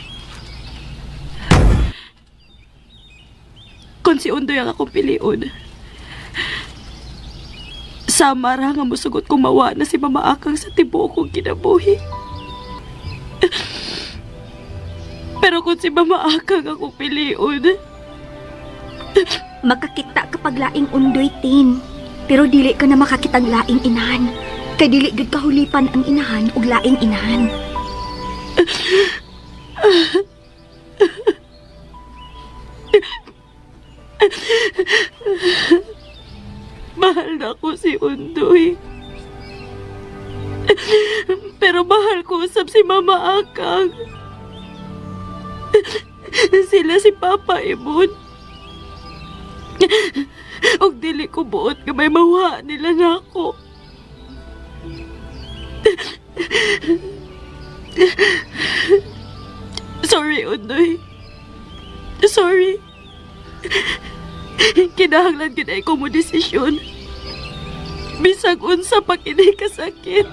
Kung si Undoy ang akong piliun, samara nga musugot kong mawa na si Mama Akang sa tibuok kong kinabuhi. Pero kung si Mama Akang akong piliun, makakita kapag laing Undoy, Tin. Pero dili ka na makakitang laing inahan. Kay dili gud kahulipan ang inahan ug laing inahan. Mahal na ko si Undoy. Pero mahal ko usab si Mama Akang. Sila si Papa Ibon. Og dili ko buot nga may mawa nila na ako. Sorry, Undoy. Sorry. Kinahanglan gid ay ko mo desisyon. Bisag unsa pa kini kasakit.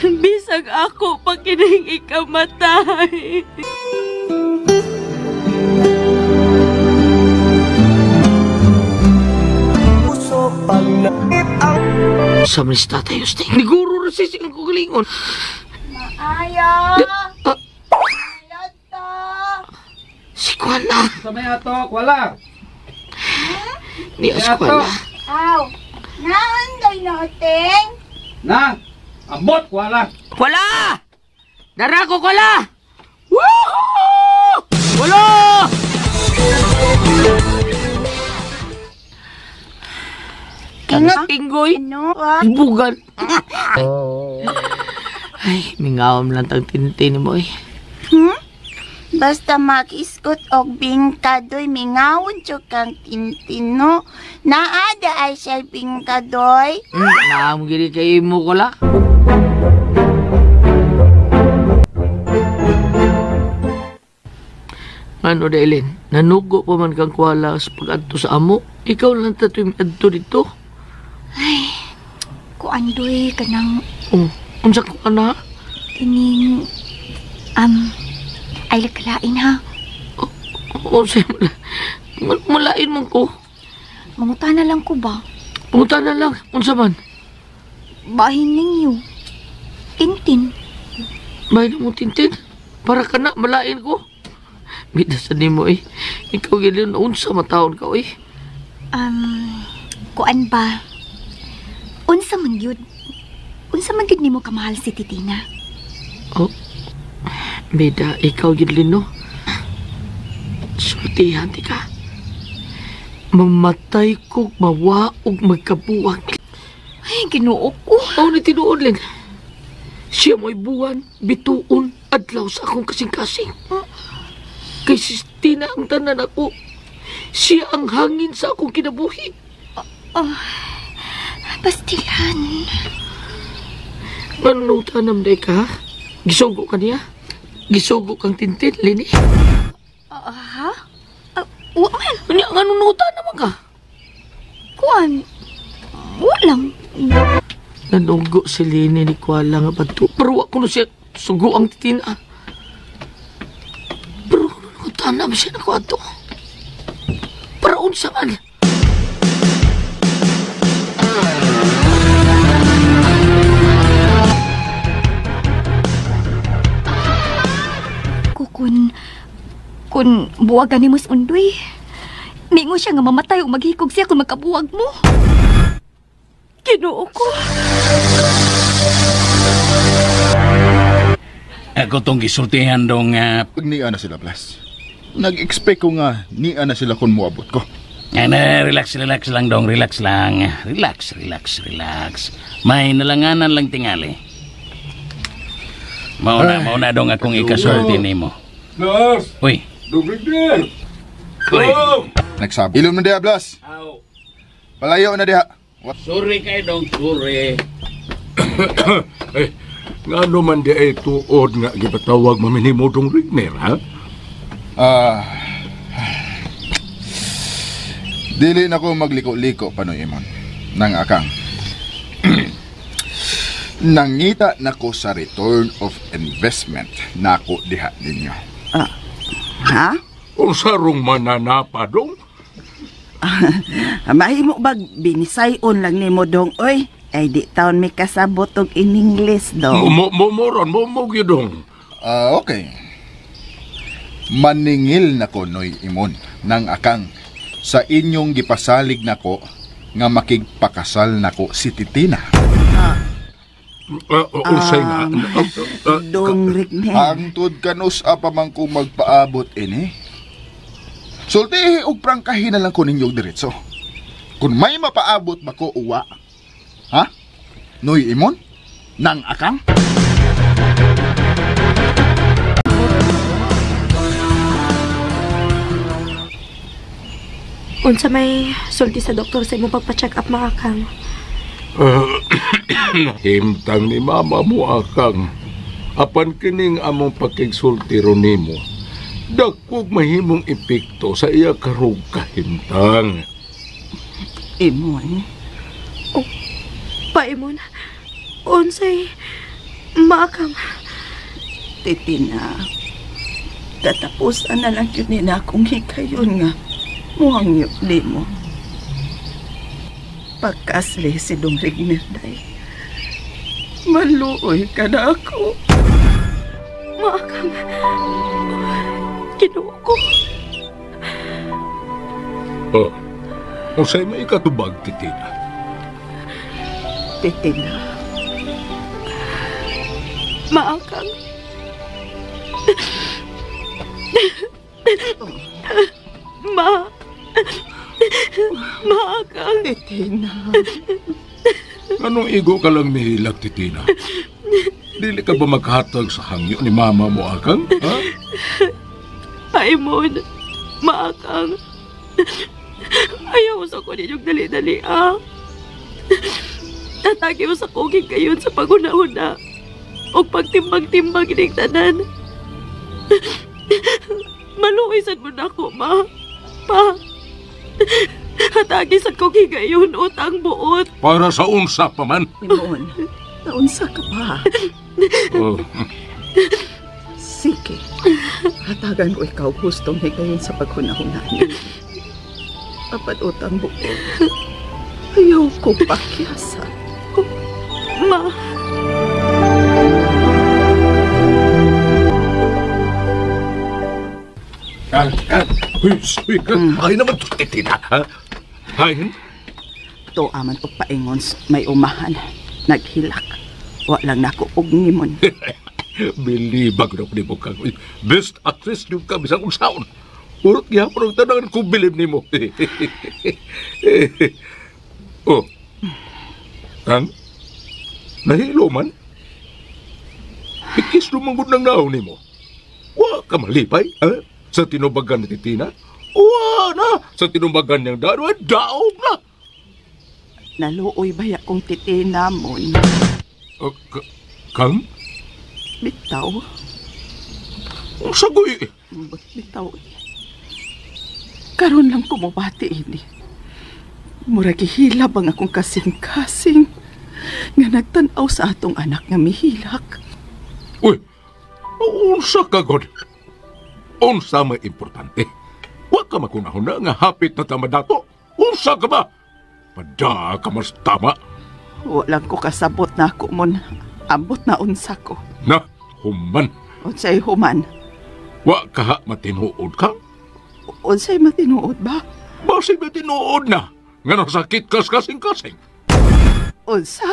Bisag ako pa kining ikamatay. Sa manis tatay, Usting. Niguro na sisig ang kugalingon. Maayo! Si Kuala. Sa may ato, Kuala. Di si Kuala. Aw, naanday nating? Na, abot, Kuala. Kuala! Dara ko, Kuala! Woohoo! Kuala! Kanang tinggoy. Ano? Ibugan. Ay, mingawam lang tang tintin mo eh. Basta mag-iskot og bingkadoy, mingawon siya kang tintino. Naada ay siya bingkadoy. Naam gini kay mo Kuala. Ano Dailin, nanugo pa man kang Kuala sa pag-adto sa amo. Ikaw lang tatoy adto dito. Ay, Kuandoy kanang unsa ko ana? Kining ay lakalain ha. Unsa malain mo ko? Mangutana lang ko ba? Mangutana lang, unsa man? Bahin ninyo. Tintin. Bahin mo tintin? Para ka na, malain ko. Bidasan ni mo eh. Ikaw gilin, unsa mataon ka eh. Kuan ba? Unsa man yun? Unsa man yun ni mo kamahal si Titina? Oh, Bida, ikaw gilin no? gisultihan ti ka. Mamatay ko, mawaog, magkabuwag. Ay, Ginoo ko. Mao ni tinuod lang. Siya mo'y buwan, bituon, adlaw sa akong kasing-kasing. Kay Sistina ang tanan ako. Siya ang hangin sa akong kinabuhi. Bastilan. Manunutanam day ka? Gisugo ka niya? Gisugo kang tintin, Lini? Ha? Wa man. Kanya nga nunutan naman ka. Kuan. Wa lang. Nanugo si Lini ni Kuala nga bato. Pero wa ko na siya sugo ang titina. Pero nunutan naman siya na kwato. Para unsa man. Kung buwagan ni Mus Undoy, mingo siya nga mamatay o maghikog siya kung magkabuwag mo. Ginoo ko. Ako tong gisultihan dong Pag niya na sila, Blas. Nag-expect ko nga niya na sila kung muabot ko. Relax lang dong, relax lang. Relax. May nalanganan lang tingali. Mauna dong akong ikasulti nimo. Blas! Uy. Dugligdir! Uy. Nagsabi. Ilom na diha, Blas. Palayo na diha. Sorry kayo dong, sorry. Nga naman di ay tuod nga gipatawag maminimo dong Rigner, ha? Dili na ko magliko-liko, Panoy Imon. Nang akang. Nangita na ko sa return of investment na ako diha ninyo. Ha? Kung sarong mananapa dong? Mahimo bag binisayon lang ni mo dong, oy. Ay di taon may kasabot og in English dong. Moron, dong. Okay. Maningil na ko, Noy Imon, nang akang sa inyong gipasalig na ko nga makigpakasal na ko si Titina. Unsay nga? Dong Rigner. Hangtod kanus apa man ko magpaabot ini. Sulti og prangkahin na lang ko ninyong diretso. Kung may mapaabot ba ko uwa? Ha? Noy Imon? Nang akang? Unsa may sulti sa doktor sa imong pagpa-check up mga kang? Himtang ni mama mo akang. Apan kining among pakigsulti ron nimo. Dakog mahimong epekto sa iya karog kahimtang. Imon. Paimon. Unsay maakang? Titina. Katapusan na lang yun nila akong hikayon nga. Muhang yukli mo. Pagkasli si Dong Rigner day. Maluoy ka na ako. Maakang. Ginoo ko. Unsay may ikatubag, Titina? Titina. Maakang. Maakang. Titina. Anong igo ka lang mihilak, Titina? Dili ka ba maghatag sa hangyo ni mama mo akang? Ha? Paimon. Maakang. Ayaw sa ko ninyong dali-dali, Tatagi mo sa koging kayon sa paguna-una o pagtimbang-timbang ining tanan. Maluisan mo na ako, ma. Pa. Hatagi sa koging kayon utang buot. Para sa unsa pa man? Imon, naunsa ka pa. Sige. Hatagan ko ikaw gustong higayon sa paghunahunaan. Apat utang buot. Ayaw ko pakyasa. Ma. Ay naman ito, Titina. Ay, To aman og paingon may umahan. Naghilak. Wa lang nako og ngimon. bilibag na po ni mo kang best actress yung ka bisang unsaon. Urot gyapon ang tanan ko bilib nimo. Oh. Kang, nahilo man? Ikis lumangod ng naon nimo. Wa ka malipay, ha? Sa tinubagan ni Titina? Wa na! Sa tinubagan niyang daon, daog na! Naluoy baya kong Titina mon. Kang? Bitaw. Ang sagoy. Bitaw. Karon lang kumubati ini. Murag ihilab ang akong kasing-kasing nga nagtanaw sa atong anak nga mihilak. Uy, unsa ka god? Unsa may importante? Wa ka makunahon na nga hapit na tama dato. Unsa ka ba? Pada ka mas tama. Walang ko kasabot na ako mon. Ambot na unsa ko. Na, human. Unsay human? Wa ka ha matinuod ka? Unsay matinuod ba? Basi matinuod na. Nga nasakit kas kasing-kasing. Unsa?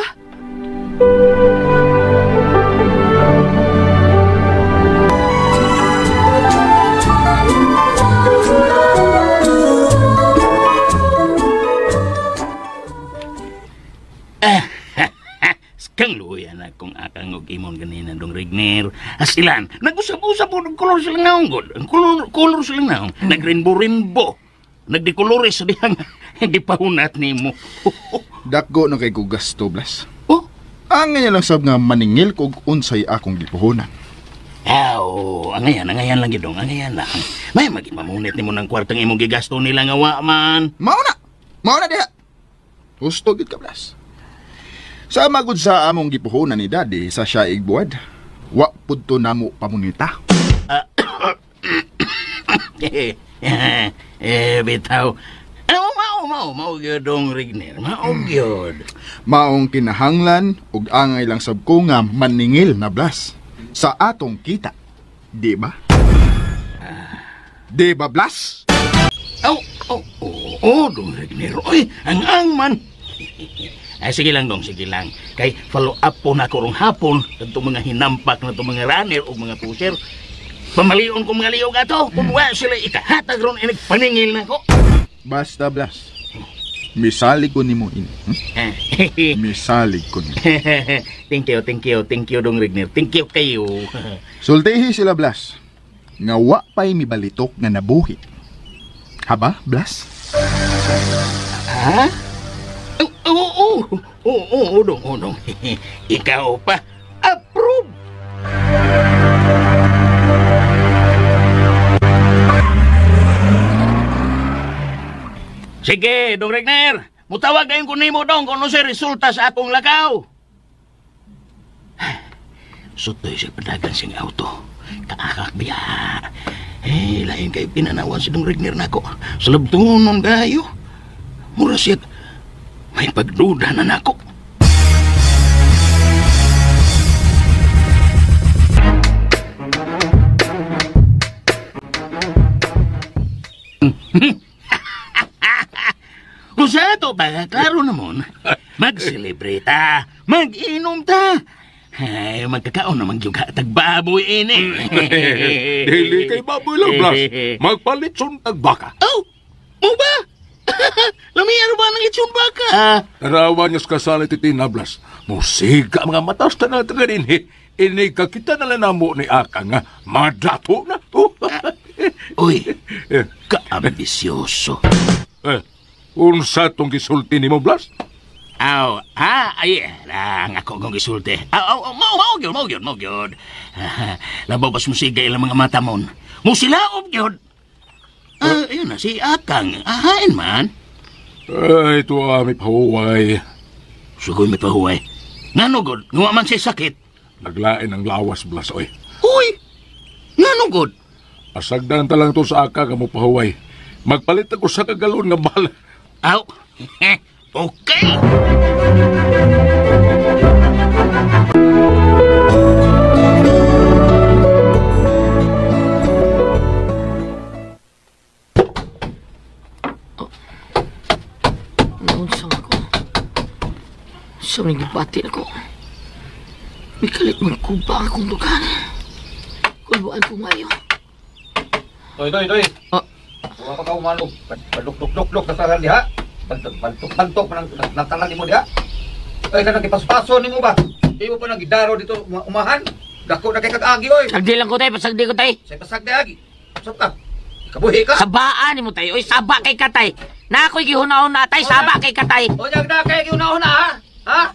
Kang luya na kung akang og imon ganina dong Regner. Asilan, nag-usap-usap po ng kolor silang naong god. Ang kolor silang naong. Nag-rainbow-rainbow. Nagdekolores sa dihang gipahunat ni mo. Dakgo no kay gasto, Blas. Oh? Ang nga lang sab nga maningil kog unsay akong gipuhunan. Oo, angayan lang gidong, angayan lang. May maging mamunit ni mo ng kwartang imong gigasto nila nga wa man. Mao na diha. Gusto gid ka, Blas. Sa magud sa among gipuhunan ni Daddy sa siya igbuad, wa pudto namo pamunita. Bitaw. Mao gyud dong Regner, mao gyud. Maong kinahanglan ug angay lang sab ko nga maningil na, Blas. Sa atong kita, di ba? Di ba, Blas? Dong Regner. Oy, ang man. Ay, sige lang. Kay follow up po na ko rong hapon itong mga hinampak na itong mga runner o mga pusher. Pamalion ko mga liyog ato. Kung wa sila ikahatag ron, nagpaningil na ko. Basta, Blas. Misalig ko ni mo ini. Misalig ko ni. Thank you, Dong Regner. Thank you kayo. Sultihi sila, Blas. Nga wa pa'y mibalitok nga nabuhi. Haba, Blas? Ha? Oo, Dong. Ikaw pa. Approve! Sige, Dong Regner. Mutawag kayo ko nimo, Dong, kung ano siya resulta sa akong lakaw. Sutoy siya padagan siyang auto. Kaakak biya. Lain kayo pinanawan si Dong Regner na ko. Sa labtunon kayo. Mura siya. May pagduda na nako. Kung sa ito ba, klaro naman, mag-celebrate ta, mag-inom ta. Ay, magkakaon naman yung tagbaboy ini. Dili kay baboy lang, Blas. Magpalit sun tagbaka. Oh, mo ba? Lamiyar ba ng itsun baka? Tarawan niya sa kasali Titina, Blas. Musiga mga matas na natin rin. Ini kakita na lang mo ni Aka nga madato na. Uy, kaambisyoso. Unsa tong gisulti ni mo, Blas? Lang ako kong gisulti. Mao gyud. Labaw bas musiga ilang mga mata mon. Musilaob gyud. Ayun na, si Akang. Hain man. Ay, ito may pahuway. Sugoy may pahuway. Ngano god? Nga man siya sakit. Naglain ang lawas, Blas, oy. Uy! Ngano god? Asagdan talang to sa Aka ka mo pahuway. Magpalit ako sa kagalon nga bala. Okay! Sa may gibati ako. May kalit magkuba akong lugar. Kulbuan ko ngayon. Toy. Huwag pa ka umano. Paduk-duk-duk-duk na tanan diha. Bantok-bantok ng tanan ni mo diha. Ay ka nang ipaspaso ni mo ba? Di mo pa nang gidaro dito umahan. Dako na kay kag-agi oy. Sagdi lang ko tay, pasagdi ko tay. Say pasag agi. Usap ka. Kabuhi ka. Sabaan mo tay. Oy, saba kay katay. Na ako'y gihunahon na tay, saba kay katay. O jag na kay giunahon na ha. Ha?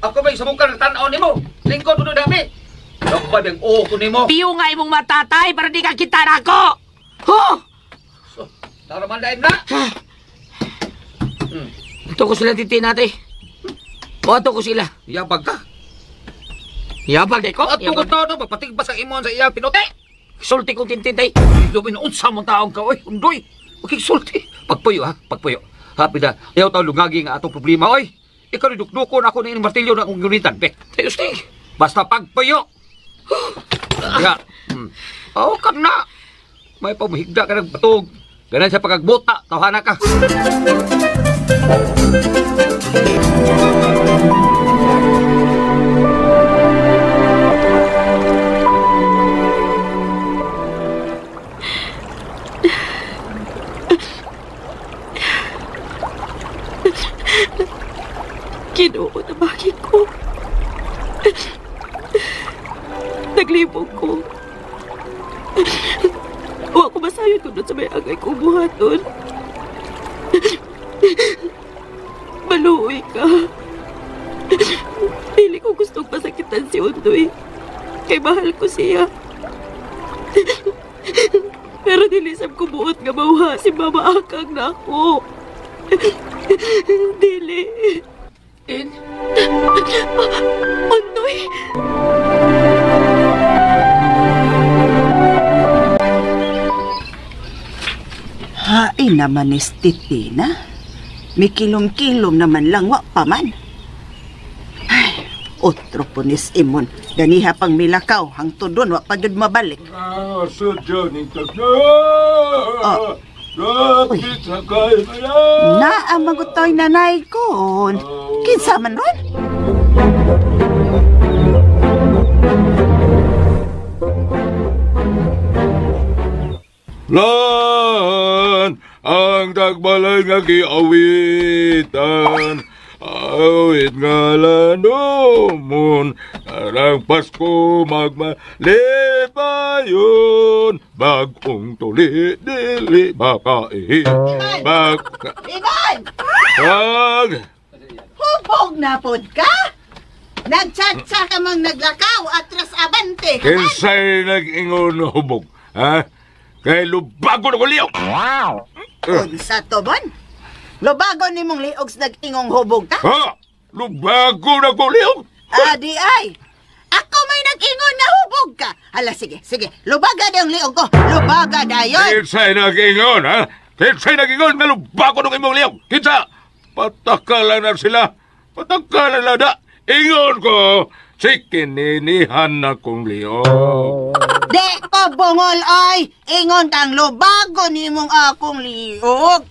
Ako ba'y sabukan ng tanaw ni mo? Lingkod mo dami. Ako ba biyang ko ni mo? Piyo nga imong matatay para di ka kita na ako. Huh! So, naramandain na. Ito ko sila titin natin. O ato ko sila. Yabag ka. Yabag day ko. At tungkol to, magpatigpas ang imon sa iyang pinote. Sulti kong tintintay. Lumin na unsa mong taong ka, oy. Undoy. Magkisulti. Pagpuyo ha, pagpuyo. Happy na. Ayaw tao lungagi nga atong problema, oy. Ikaw ni dukdukon ako ni martilyo na akong gunitan, be. Tayo stig. Basta pagpuyo. Ya. Oh, kag na. May pamahigda ka ng batog. Ganan sa pagagbota, tawhana ka. Ginoo na bakit ko. Naglibog ko. Huwag ko masayod ko doon sa may agay kong buhaton. Maluoy ka. Pili ko gustong pasakitan si Undoy. Kay mahal ko siya. Pero dilisam ko buot nga mauha si Mama Akang na ako. Dili. Undoy! Hain naman ni Titina. May kilom-kilom naman lang, wa pa man. Ay, otro po nis imon. Ganiha pang milakaw, hang tudon, wa pa jud mabalik. Sadya ning tagna. Naamagutoy nanay ko. Kinsa man ron? Lan ang tagbalay nga giawitan. Awit nga lanomon, karang Pasko magmalipayon. Bagong tuli, dili makain. Ivan! Hubog na pod ka? Nagtsatsa ka mang naglakaw, atras abante. Kinsay nag-ingon na hubog, ha? Kay lubago na kuliyaw. Unsa to bon? Lubago ni mong liog sa nag-ingong hubog ka? Ha? Lubago na kuliyaw? Adi ay! Ako may nag-ingon na hubog ka! Hala, sige. Lubaga na yung liog ko. Lubaga na yun! Kinsay nag-ingon, ha? Kinsay nag-ingon na lubago ng imong liyaw? Kinsa? Patakalan na sila. Patakalan na da. Ingon ko, si kininihan na kong liyaw. Di ko bungol, ay! Ingon kang lubago ni mong akong liog.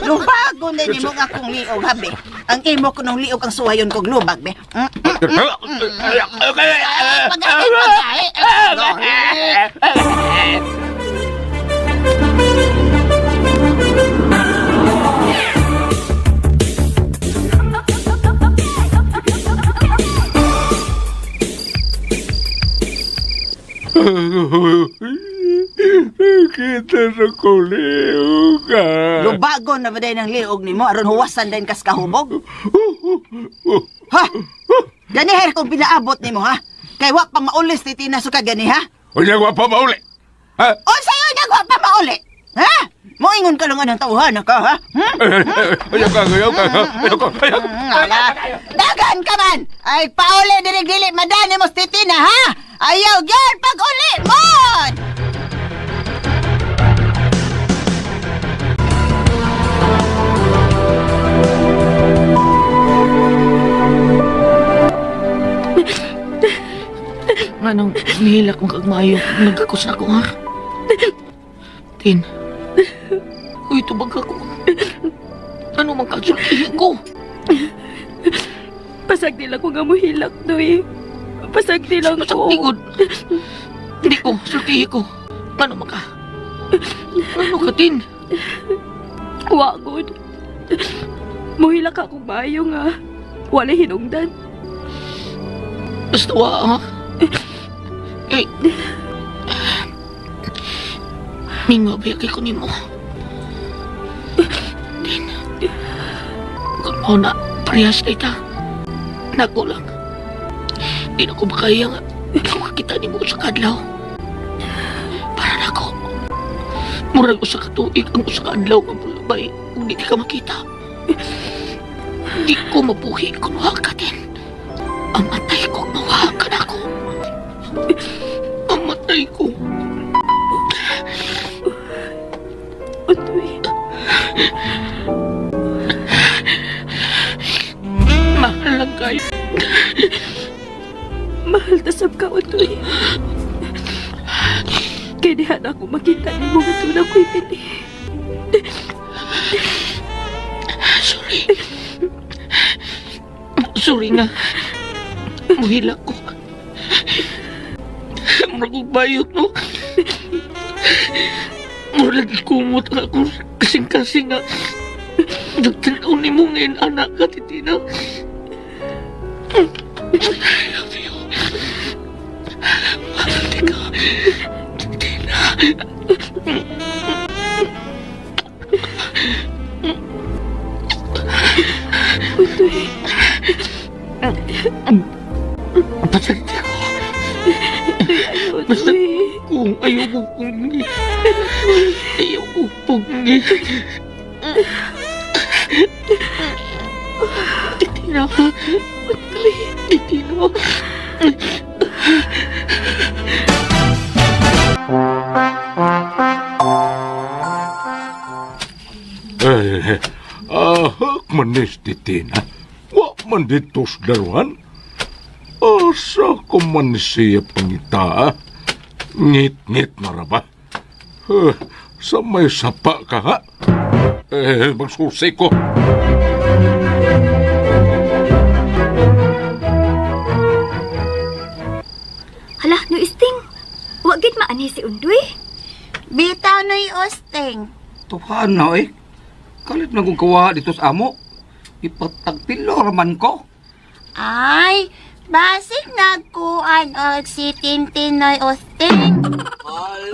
Lubago na ni mong akong liog, habi. Ang imo ko nung liog ang suwayon kong lubag, be. Kita sa kuliog ka. Lubago na ba day ng liog ni mo? Aron huwasan din kas kahubog? Ha? Ganiher kung pinaabot ni mo, ha? Kay wa pa maulis ti tinaso ka gani, ha? O niya wa pa mauli. Ha? O sa'yo na wa pa mauli? Ha? Moingon ka lang anong tauhan ka, ha? Ayaw ka. Dagan ka man! Ay, pauli dirig-dili madani mo titina, ha? Ayaw yan pag-uli mo! Anong nihilak mo kagmayo? Nagkakos na ko, ha? Tin. Uy, tubag ako. Ano mang kasultihin ko? Pasag nila ko nga mo hilak, Doy. Pasag nila ko. Pasag tigod. Hindi ko, sultihin ko. Ano maka? Ano ka, Tin? Wagod. Muhila ka akong bayo nga. Wala hinungdan. Basta wa, ha? Eh, mingo ba kay ko nimo? Tin, kung mo na parehas na ita, nako lang. Di na ko makaya nga, ikaw kakita ni mo sa kadlaw. Para na ko, murag usa ka tuig ang usa ka adlaw nga bulabay kung di ka makita. Di ko mabuhi kung wala ka din. Amatay ko mawala ka na ko. Amatay ko. Utoy. Mahal lang kayo. Mahal tasab ka, Utoy. Kaya dihan ako makita ni mo ito na ko'y pili. Sorry. Sorry nga. Muhila ko. Murag bayot, no? Murag kumot ang akong kasing-kasing nga. Nagtanaw ni mo ngayon, anak ka, Titina. I love you. Mahal ka, Titina. Utoy. Pasensya ko. Basta kung ayaw ko pungi. Ayaw ko pungi. Titina. Titina. Ahak manis Titina. Wa man ditos daruhan. Asa ko man siya pangita. Ngit-ngit na raba. Sa may sapa ka ha? Magsusi ko. Hala, no isting. Wagit maanhi si Undoy. Bitaw no'y Osteng. Tuhan na eh. Kalit na kong kawa dito sa amo. Ipatagpilo raman ko. Ay, basig nagkuan og si Tintin no'y Osteng.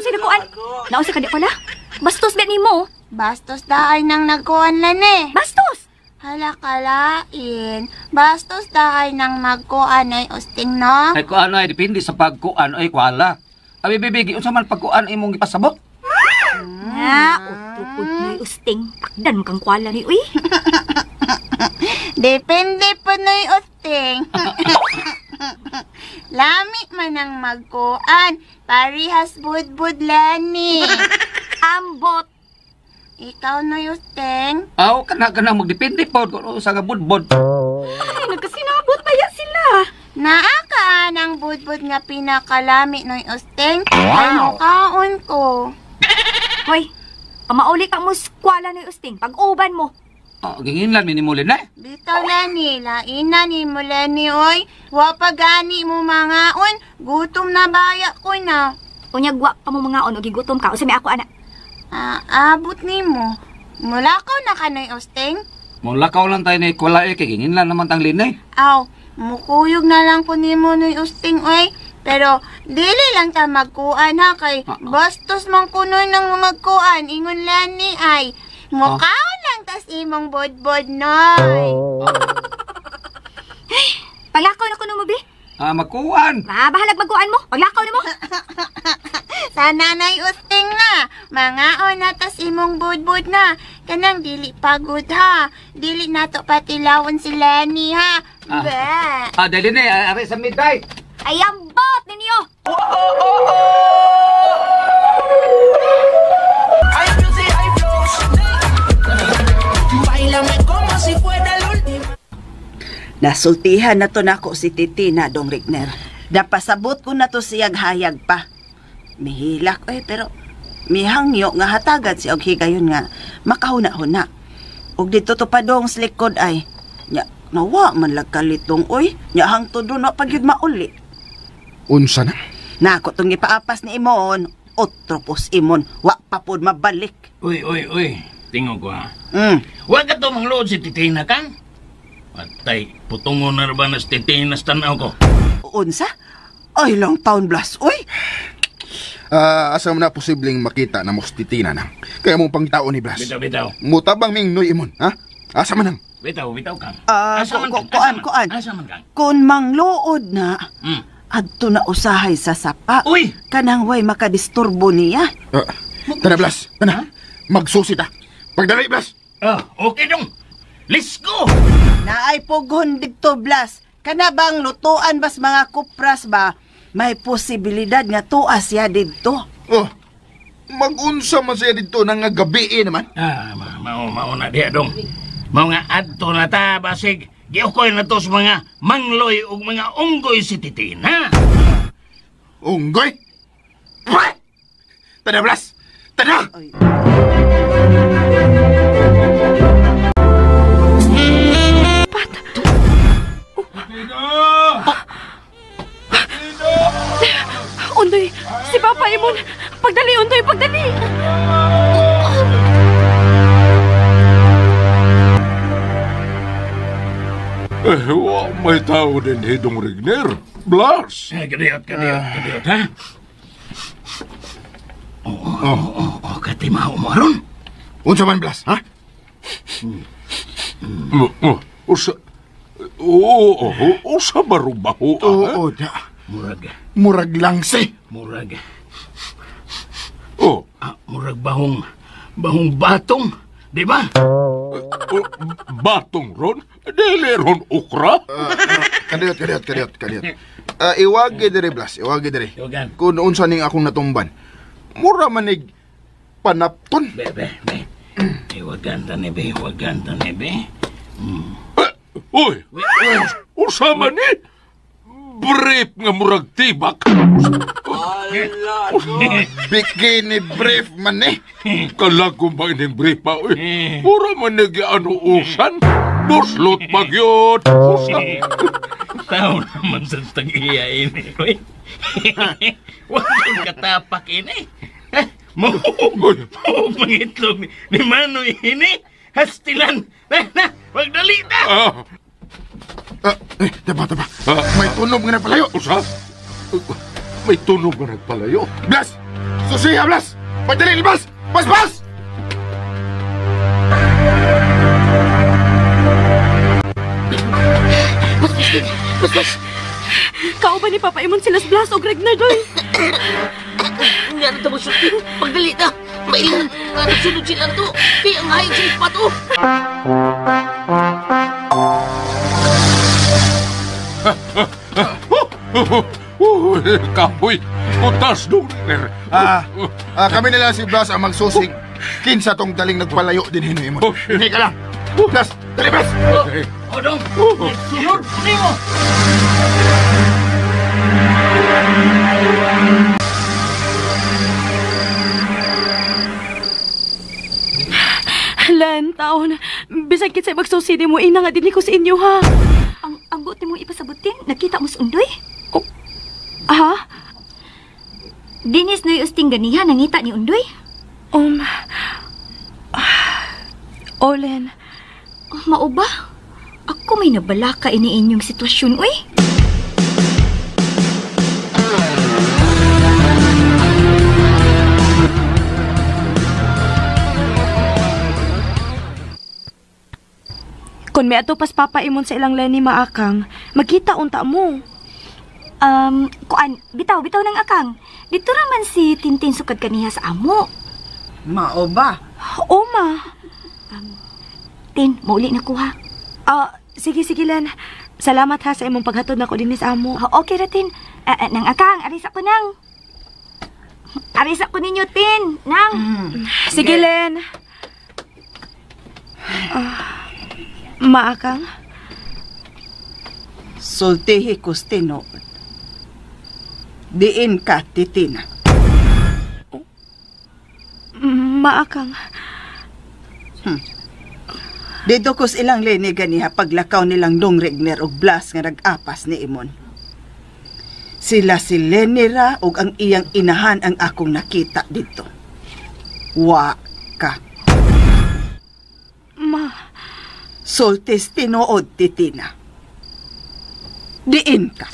Sino kuan? Nausa ka di pala? Bastos ba nimo? Bastos daay nang nagkuan lan eh. Bastos! Hala kalain. Bastos daay nang magkuan no'y Osteng no? Ay kuan ay depende sa pagkuan ay kuala. Abi bibigi unsa man pagkuan imong ipasabot? Nga, utupod no'y usting. Pakdan mo kang kwala ni uy. Depende po no'y Osteng. Lami man ang magkuan. Parihas budbud lani. Ambot. Ikaw no'y Osteng. Aw kana magdepende pod kung sa budbod. Ay, nagkasinabot pa yan sila. Naa ng budbud nga pinakalami no'y Osteng. Ay mukaon ko. Hoy, mauli ka mo skwala ni usting. Pag-uban mo. Ginginlan minimulin na. Bitaw lani, laina ni mo lani oy. Wa pa gani mo mangaon. Gutom na baya ko na. Unyag wa pa mo mga on, gigutom ka. O may ako, anak. Abot ni mo. Mula ko na ka no'y Osteng. Mulakaw lang tayo na ikwala eh. Kaya ginginlan naman tang linay. Aw, mukuyog na lang ko ni mo no'y Osteng oy. Pero, dili lang ta magkuan ha kay bastos man kuno ng magkuan. Ingon lani ay, mukaon lang tas imong bodbod noy. Paglakaw na kuno mo, be? Magkuan. Bahalag magkuan mo. Paglakaw na mo. Sa nanay Osteng na, mangaon na tas imong bodbod na. Kanang dili pagod ha. Dili nato patilawon si Lani ha. Ba. Dali na, ari sa midday. Ayambot ninyo! Nasultihan na to nako si Titina, Dong Rigner. Napasabot ko na to siyag hayag pa. Mihilak pero mihangyo nga hatagan si og higayon nga makahuna-huna. Og dito to pa dong sa likod ay nya nawa man lagkalitong oy nya hangtod do na pagyud mauli. Unsa na? Nako tong ipaapas ni imon otropos imon, wa pa pod mabalik. Uy. Tingog ko ha. Wa ka to manglood si Titina kang? Patay, putungon na ba na si Titina sa tanaw ko? Unsa? Ay lang taon Blas, uy. Asa na posibleng makita na mostitina nang. Kaya mong pangtao ni Blas. Bitaw. Mutabang ming noy imon, ha? Asa man nang? Bitaw kang. Kuan. Asa man kang? Kung mangluod na, adto na usahay sa sapa. Uy! Kanang way makadisturbo niya. Tana Blas, tana. Magsusi ta. Pagdali Blas. Okay dong. Let's go! Naay poghon dito Blas. Kana bang lutuan bas mga kupras ba? May posibilidad nga tuwa siya dito. Magunsa man siya dito nang gabi naman. Mauna diya dong. Mao nga adto na ta basig. Giukoy na to sa mga mangloy o mga unggoy si Titina. Unggoy? Tada Blas! Tada! Undoy, si Papa Imon. Pagdali, Undoy, pagdali. May tao din hidong Regner. Blas! Kadiyot, ha? Katimaw mo aron. Unsa man Blas, ha? Usa barubaho, Oo, da. Murag langse. Murag bahong batong, di ba? Batong ron? Dili ron ukra? Kadiyot. Iwagi diri Blas, iwagi diri. Kung unsa ning akong natumban. Mura manig panapton. Be. Iwagan ta ni be. Uy! Usama ni! Brief nga murag tibak. Bikini brief man eh. Kalagong ba ining brief pa? Mura man usan. Buslot magyot. Tao naman sa tag-iya ini. Huwag kang katapak ini. Mangitlog ni Manoy ini. Hastilan. Wag dali na. Taba. May tunog nga nagpalayo. Usa? May tunog nga nagpalayo. Blas! Susiya, Blas! Pagdali, Blas! Bas! Bas! Kao ba ni Papa Imon silas Blas o Regner doy? Nga na mo sulti. Pagdali na. Mailan. Nagsunod sila to. Kaya ang hayag sa pato. Kapoy, utas dong. Kami nila si Blas ang magsusing. Kinsa tong daling nagpalayo din hinoy mo. Hindi ka lang. Blas! Dali, Blas! Odong! Sunod! Nimo! Lan, taon. Bisag kit sa magsusidi mo, ina nga din ko sa inyo, ha? Ang buti mong ipasabutin, nakita mo sa Undoy? Ha? Dinis noy usting ganiha, nangita ni Undoy? Olen. Mao ba? Ako may nabalaka ini inyong sitwasyon, uy. Kung may ato pas Papa Imon sa ilang Lenny maakang, magkita unta mo. Bitaw ng akang. Dito raman si Tintin sukad kaniha sa amo. Mao ba? Oo, ma. Tin, mauli na ko ha. Sige, Len. Salamat ha sa imong paghatod na ko din sa amo. Okay ra, Tin. Nang akang, arisa ko nang. Arisa ko ninyo, Tin. Nang. Sige, Len. Maakang? Sultihi kustino. Diin ka, Titina. Maakang. Dito kus ilang Lenny ganiha paglakaw nilang Dong Regner og Blas nga nag-apas ni Imon. Sila si Lenny ra ug ang iyang inahan ang akong nakita dito. Wa ka. Ma, Sultis tinuod, Titina. Diin ka.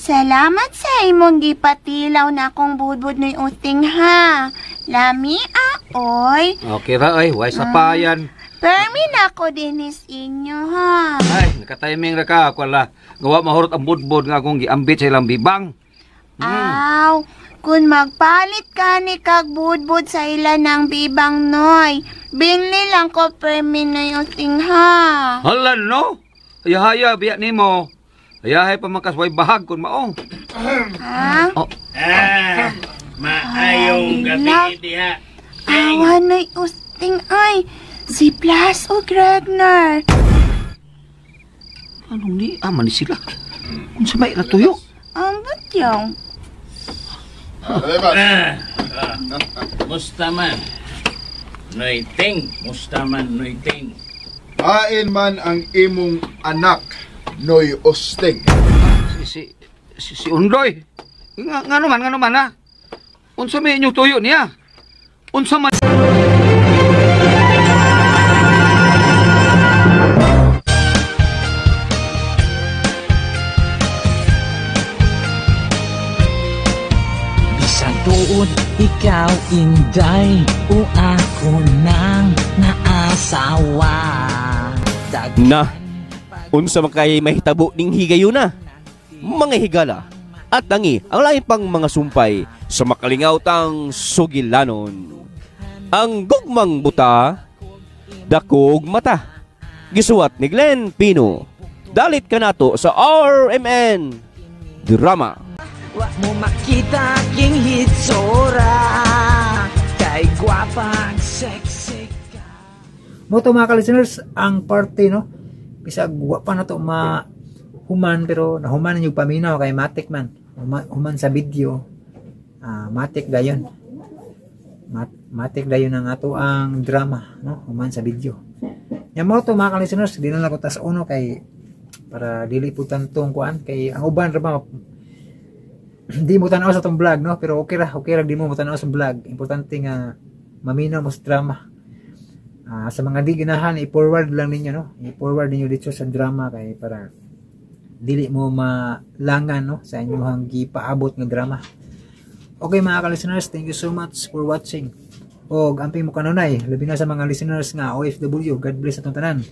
Salamat sa imong gipatilaw na akong budbud noy uting ha. Lami oy. Okay ra, ay, way sapayan. Permi na ako dinis inyo ha. Ay, nakatiming ra ka, ako ala. Gawa mahurot ang budbud nga akong giambit sa ilang bibang. Aw, kung magpalit ka ni kag budbud sa ila ng bibang noy, binli lang ko permi noy uting ha. Hala, no? Haya-haya, biya ni mo. Hayahay pa makasway bahag kung mao. Ha? Oh. Maayong gabi diha. Awan noy usting ay. Si Blas o Gregner. Anong ni aman ni sila? Kung sa may natuyo. Ang batyong. Musta man? Noiting. Musta man, noiting. Hain man ang imong anak, Noy Osting. Si Undoy. Nga naman ha? Unsa may inyong tuyo niya? Unsa man... Bisag tuod ikaw inday o ako nang naasawa. Na, unsa makay mahitabo ning higayon na? Mga higala at tangi ang lain pang mga sumpay sa makalingautang sugilanon. Ang gugmang buta, dakog mata. Gisuwat ni Glenn Pino. Dalit ka nato sa RMN Drama. Wa mo makita king hitsura kay gwapang sexy ka. Moto mga ka-listeners, ang party no, bisag wa pa na to human pero nahuman yung paminaw kay matik man. Human sa video. Matik dayon. Matik dayon ang ato ang drama no, human sa video. Nya mo to mga ka-listeners, di na lang ko tas uno kay para dili po tantong kuan kay ang uban ra ba di mo tanaw sa tong vlog no, pero okay ra di mo tanaw sa vlog. Importante nga maminaw mo sa drama. Sa mga di ginahan i-forward lang ninyo no, i-forward niyo dito sa drama kay para dili mo malangan no sa inyong gipaabot nga drama. Okay mga ka-listeners, thank you so much for watching. Og amping mo kanunay labi na sa mga listeners nga OFW, God bless atong tanan.